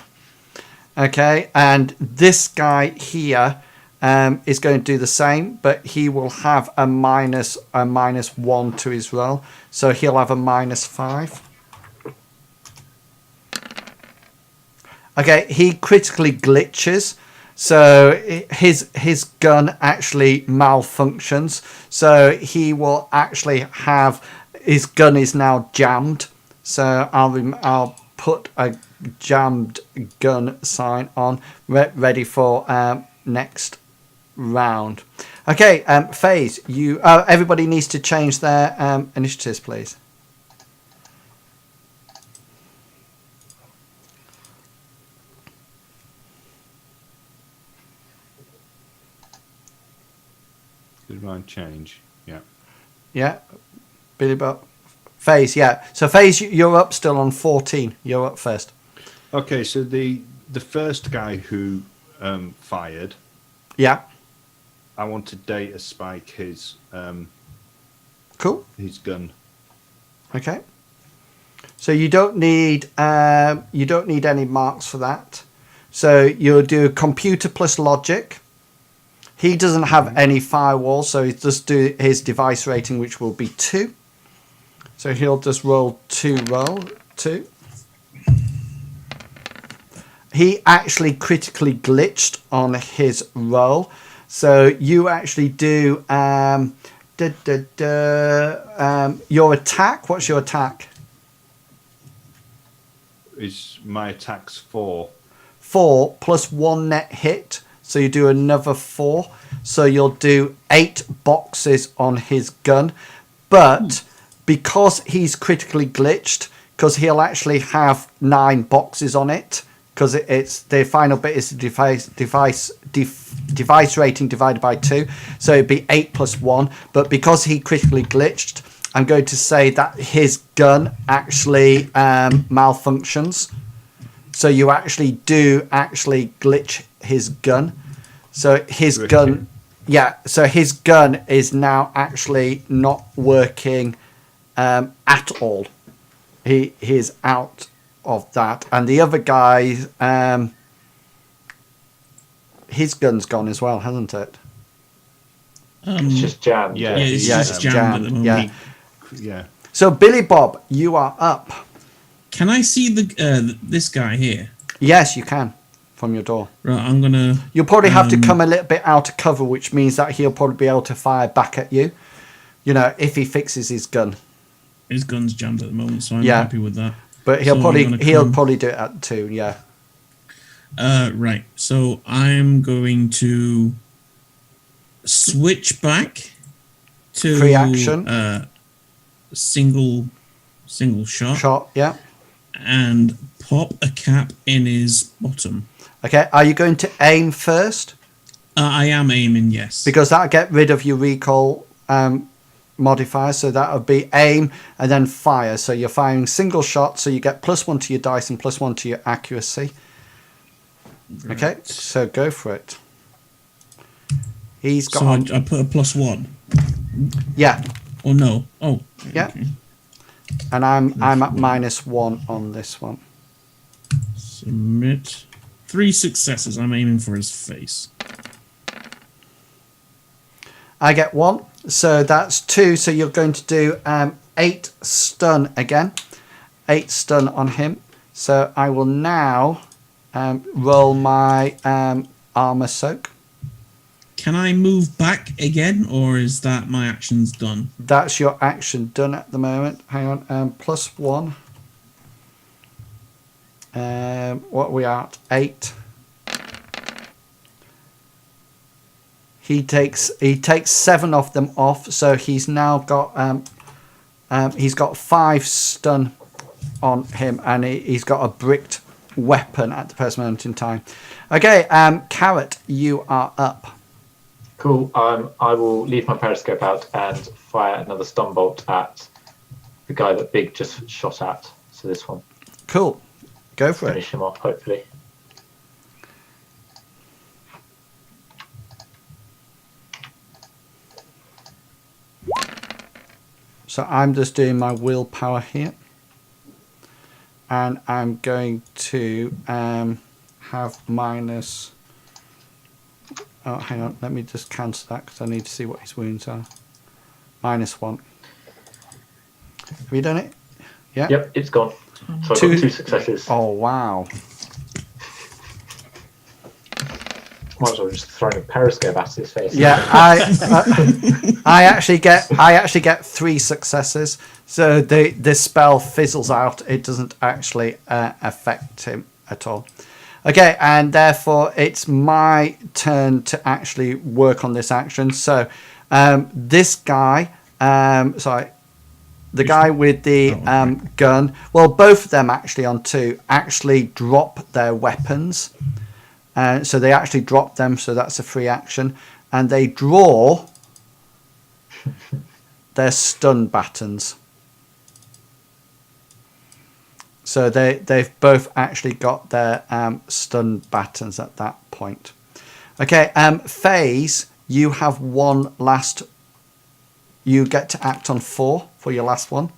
Okay, and this guy here is going to do the same, but he will have a minus 1 to his roll, so he'll have a -5. Okay, he critically glitches, so his gun actually malfunctions, so he will actually have his gun is now jammed. So I'll put a jammed gun sign on, ready for next round. Okay, FaZe, you everybody needs to change their initiatives, please. Did mine change? Yeah. Yeah, Billy Bob. FaZe, yeah. So FaZe, you're up still on 14. You're up first. Okay, so the first guy who fired, Yeah. I want to data spike his Cool. his gun. Okay. So you don't need any marks for that. So you'll do computer plus logic. He doesn't have any firewall, so he just do his device rating, which will be 2. So he'll just roll 2. He actually critically glitched on his roll. So you actually do your attack. What's your attack? My attack's 4. 4 plus 1 net hit. So you do another 4. So you'll do 8 boxes on his gun. But because he's critically glitched, because he'll actually have 9 boxes on it, because it's the final bit is the device rating divided by 2. So it'd be 8 plus 1. But because he critically glitched, I'm going to say that his gun actually malfunctions. So you actually do glitch his gun. So his gun, yeah. So his gun is now actually not working at all. He is out of that, and the other guy, his gun's gone as well, hasn't it? It's just jammed. Yeah, it's Yeah, just jammed at the moment. yeah. Yeah. So Billy Bob, you are up. Can I see this guy here? Yes, you can from your door. Right, I'm gonna. You'll probably have to come a little bit out of cover, which means that he'll probably be able to fire back at you. You know, if he fixes his gun. His gun's jammed at the moment, so I'm Yeah. happy with that. But he'll So probably I'm gonna come- do it at 2. Yeah. Right. So I'm going to switch back to Free action. Single shot, Shot. Yeah. and pop a cap in his bottom. Okay. Are you going to aim first? I am aiming, yes. Because that'll get rid of your recoil modifier. So that'll be aim and then fire. So you're firing single shot. So you get +1 to your dice and +1 to your accuracy. Right. Okay. So go for it. He's got. So I put a +1. Yeah. Oh no. Oh. Yeah. Okay. And I'm at -1 on this one. Submit. 3 successes. I'm aiming for his face. I get 1. So that's 2. So you're going to do 8 stun again. 8 stun on him. So I will now roll my armor soak. Can I move back again, or is that my action's done? That's your action done at the moment. Hang on. +1. What are we at? 8. He takes 7 of them off, so he's now got 5 stun on him, and he's got a bricked weapon at the present moment in time. Okay, Carrot, you are up. Cool. I will leave my periscope out and fire another stun bolt at the guy that Big just shot at. So this one. Cool. Go for it. Finish him off, hopefully. So I'm just doing my willpower here. And I'm going to have minus... Oh, hang on. Let me just cancel that because I need to see what his wounds are. -1. Have you done it? Yeah? Yep, it's gone. So I've 2. got 2 successes. Oh, wow. Might as well just throw a periscope at his face. Yeah, I actually get 3 successes. So the spell fizzles out. It doesn't actually affect him at all. Okay, and therefore it's my turn to actually work on this action. So this guy, the guy with the gun, well, both of them actually on 2 actually drop their weapons. So they actually drop them, so that's a free action. And they draw their stun batons. So they've both actually got their stun batons at that point. Okay, FaZe, you have one last... You get to act on 4 for your last one.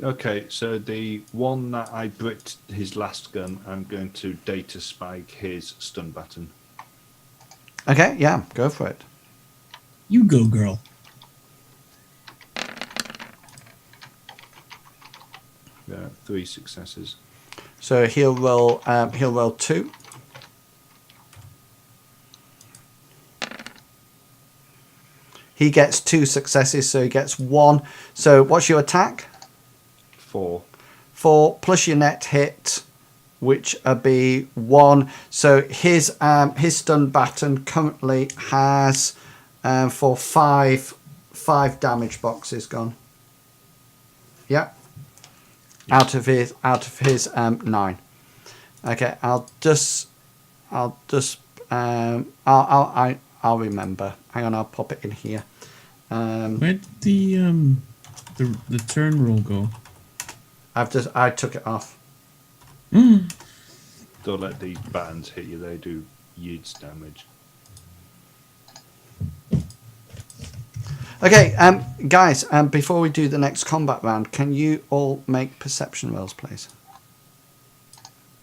Okay, so the one that I bricked his last gun, I'm going to data spike his stun button. Okay, yeah, go for it. You go, girl. Yeah, 3 successes. So he'll roll 2. He gets 2 successes, so he gets 1. So what's your attack? 4. 4 plus your net hit, which would be 1. So his stun baton currently has for 5 damage boxes gone. Yeah. Out of his 9. Okay, I'll remember. Hang on, I'll pop it in here. Where'd the turn roll go? I took it off. Don't let these buttons hit you, they do yields damage. Okay, guys, before we do the next combat round, can you all make perception rolls, please?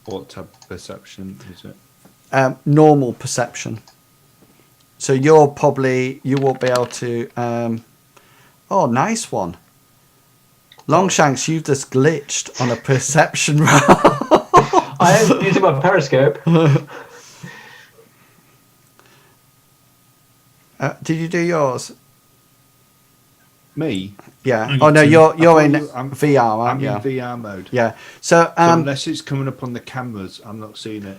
What type of perception is it? Normal perception. So you won't be able to... oh, nice one. Longshanks, you've just glitched on a perception roll. I am using my periscope. Did you do yours? Me? Yeah. I Oh no, got you're in I'm VR, aren't you? in VR mode. Yeah. So, So unless it's coming up on the cameras, I'm not seeing it.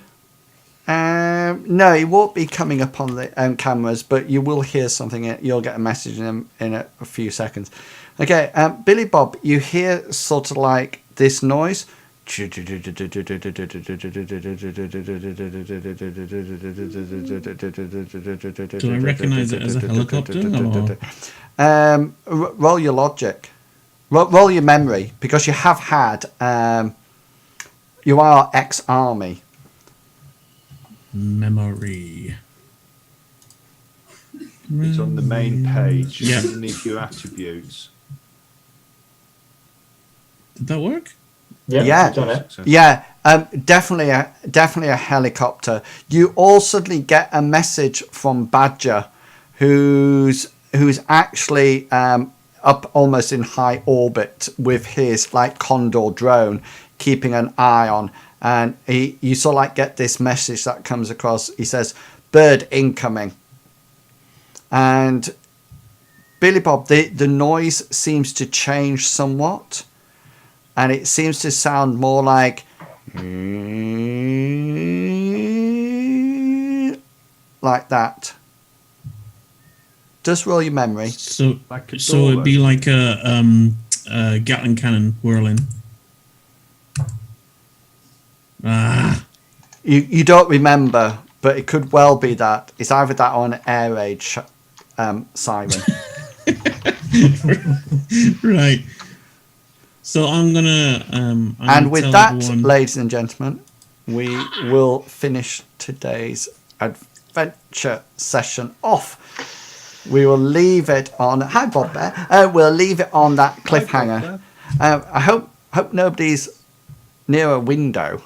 no, it won't be coming up on the cameras, but you will hear something. You'll get a message in a few seconds. Okay, Billy Bob, you hear sort of like this noise. Do I recognize it as a helicopter? Or? Roll your logic. Roll your memory, because you have had... you are ex-army. Memory. It's on the main page, Yeah. underneath your attributes. Did that work? Yeah, Yeah. I've done it. Yeah, definitely a helicopter. You also get a message from Badger, who's actually up almost in high orbit with his like Condor drone, keeping an eye on. And you sort of like get this message that comes across. He says, "Bird incoming." And Billy Bob, the noise seems to change somewhat. And it seems to sound more like like that. Just roll your memory. So, Like a so it'd be door like a Gatling cannon whirling. Ah, You don't remember, but it could well be that. It's either that or an air raid siren. right. So I'm gonna. I'm And gonna with tell that, everyone- ladies and gentlemen, we will finish today's adventure session off. We will leave it on. Hi, Bob Bear. We'll leave it on that cliffhanger. I hope nobody's near a window.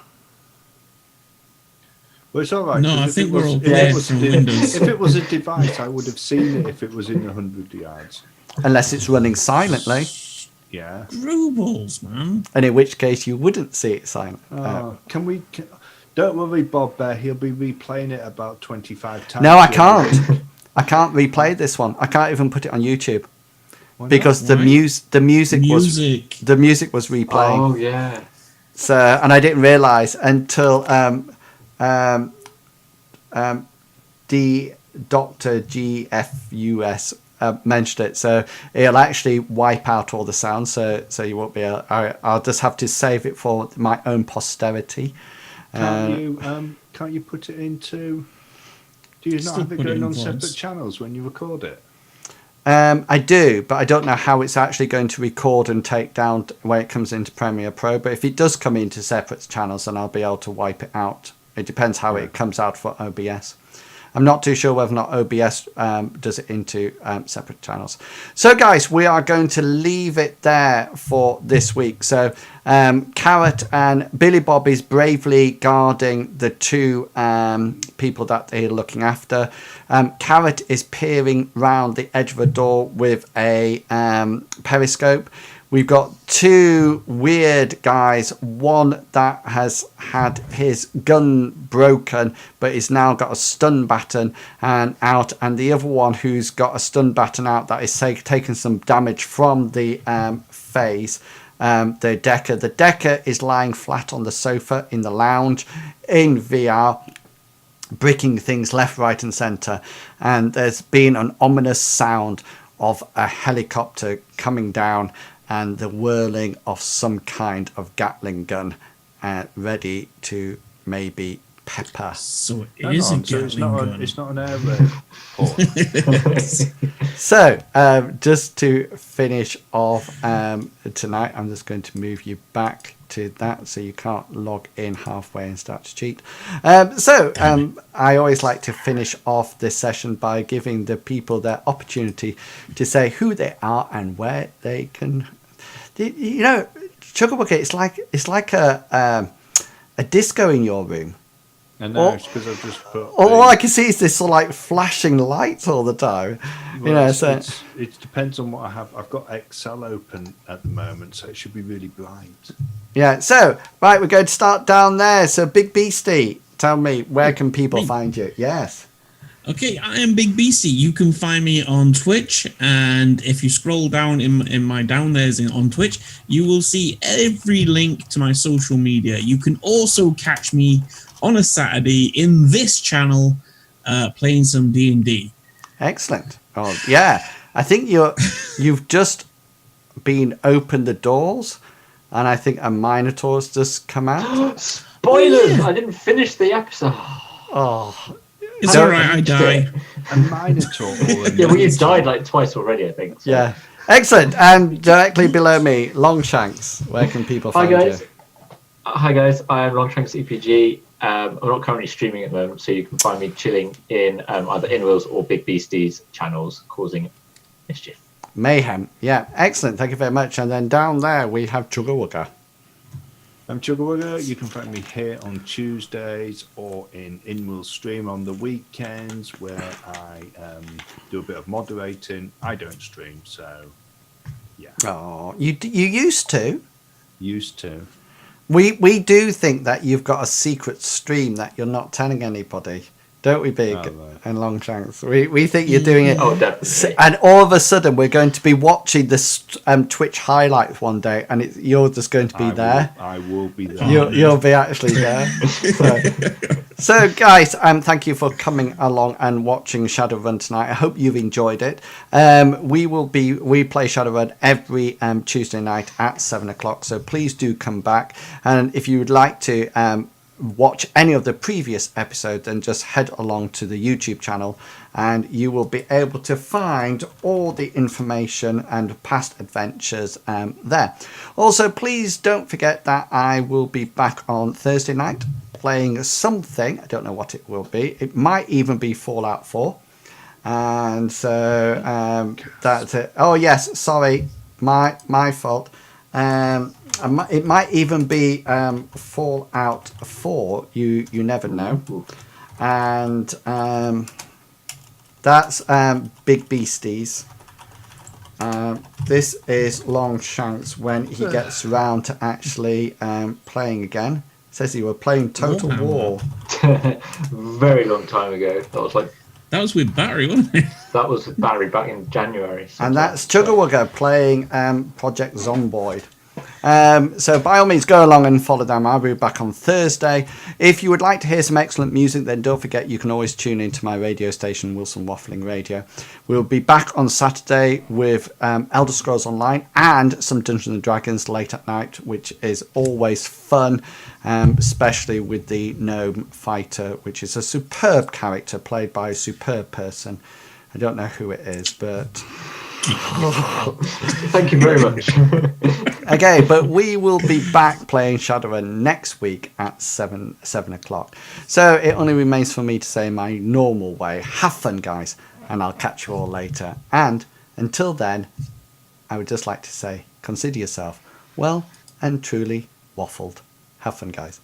Well, it's all right. No, 'cause I if think it we're was- all if clear it was- from windows. If it was a device, I would have seen it if it was in 100 yards. Unless it's running silently, Yeah. Grubbles, man. and in which case you wouldn't see it silent. Can we? Don't worry, Bob Bear. He'll be replaying it about 25 times. No, I can't. I can't replay this one. I can't even put it on YouTube Why not? because the Why? music was replaying. Oh yeah. So, and I didn't realise until the Dr. GFUS mentioned it. So it'll actually wipe out all the sounds. So you won't be able. I'll just have to save it for my own posterity. Can't you put it into? Do you not Still have it put it going in on voice. separate channels when you record it? I do, but I don't know how it's actually going to record and take down when it comes into Premiere Pro. But if it does come into separate channels, then I'll be able to wipe it out. It depends how it comes out for OBS. I'm not too sure whether or not OBS does it into separate channels. So, guys, we are going to leave it there for this week. So, Carrot and Billy Bob is bravely guarding the two people that they're looking after. Carrot is peering round the edge of a door with a periscope. We've got two weird guys, one that has had his gun broken but he's now got a stun baton out, and the other one who's got a stun baton out that is taken some damage from the phase. The Decker. The Decker is lying flat on the sofa in the lounge in VR, bricking things left, right and centre, and there's been an ominous sound of a helicopter coming down and the whirling of some kind of Gatling gun ready to maybe pepper. So it Hang is a on, so Gatling gun. it's not an air raid port. So, just to finish off tonight, I'm just going to move you back to that so you can't log in halfway and start to cheat. I always like to finish off this session by giving the people their opportunity to say who they are and where they can. You know, Chugabugger, it's like a disco in your room. And now it's because I've just put. All I can see is this sort of like flashing lights all the time. It depends on what I have. I've got Excel open at the moment, so it should be really bright. Yeah. So right, we're going to start down there. So Big Beastie, tell me where can people find you? Yes. Okay, I am Big Beastie. You can find me on Twitch, and if you scroll down in my down there's on Twitch, you will see every link to my social media. You can also catch me on a Saturday in this channel playing some D&D. Excellent. Oh yeah, I think you've just been opened the doors, and I think a Minotaur's just come out. Spoilers! Yeah. I didn't finish the episode. Oh. It's So- alright, I die. A Minotaur. Yeah, well, you've died like twice already, I think. So. Yeah. Excellent. And directly below me, Longshanks. Where can people Hi find guys. you? Hi guys. I am Longshanks EPG. I'm not currently streaming at the moment, so you can find me chilling in either InWheels or Big Beastie's channels, causing mischief. Mayhem. Yeah. Excellent. Thank you very much. And then down there we have Chugawugga. I'm Chugawugga. You can find me here on Tuesdays or in Will Stream on the weekends where I do a bit of moderating. I don't stream, so yeah. Oh, you used to. Used to. We do think that you've got a secret stream that you're not telling anybody. Don't we, Big Oh, right. and Longshanks? We think you're doing it. Oh, definitely. And all of a sudden, we're going to be watching this Twitch highlights one day, and you're just going to be there. I will be there. You'll be actually there. So guys, thank you for coming along and watching Shadowrun tonight. I hope you've enjoyed it. We play Shadowrun every Tuesday night at 7 o'clock. So please do come back. And if you would like to watch any of the previous episodes, then just head along to the YouTube channel, and you will be able to find all the information and past adventures there. Also, please don't forget that I will be back on Thursday night playing something. I don't know what it will be. It might even be Fallout 4. And so that's it. Oh yes, sorry, my fault. It might even be Fallout 4. You never know. And that's Big Beasties. This is Longshanks when he gets round to actually playing again. Says he were playing Total War. Very long time ago. That was with Barry, wasn't it? That was Barry back in January. And that's Chuggerwugger playing Project Zomboid. So by all means, go along and follow them. I'll be back on Thursday. If you would like to hear some excellent music, then don't forget you can always tune into my radio station, Wilson Waffling Radio. We'll be back on Saturday with Elder Scrolls Online and some Dungeons and Dragons late at night, which is always fun, especially with the Gnome Fighter, which is a superb character played by a superb person. I don't know who it is, but... Thank you very much. Okay, but we will be back playing Shadowrun next week at 7 o'clock. So it only remains for me to say my normal way. Have fun, guys, and I'll catch you all later. And until then, I would just like to say, consider yourself well and truly waffled. Have fun, guys.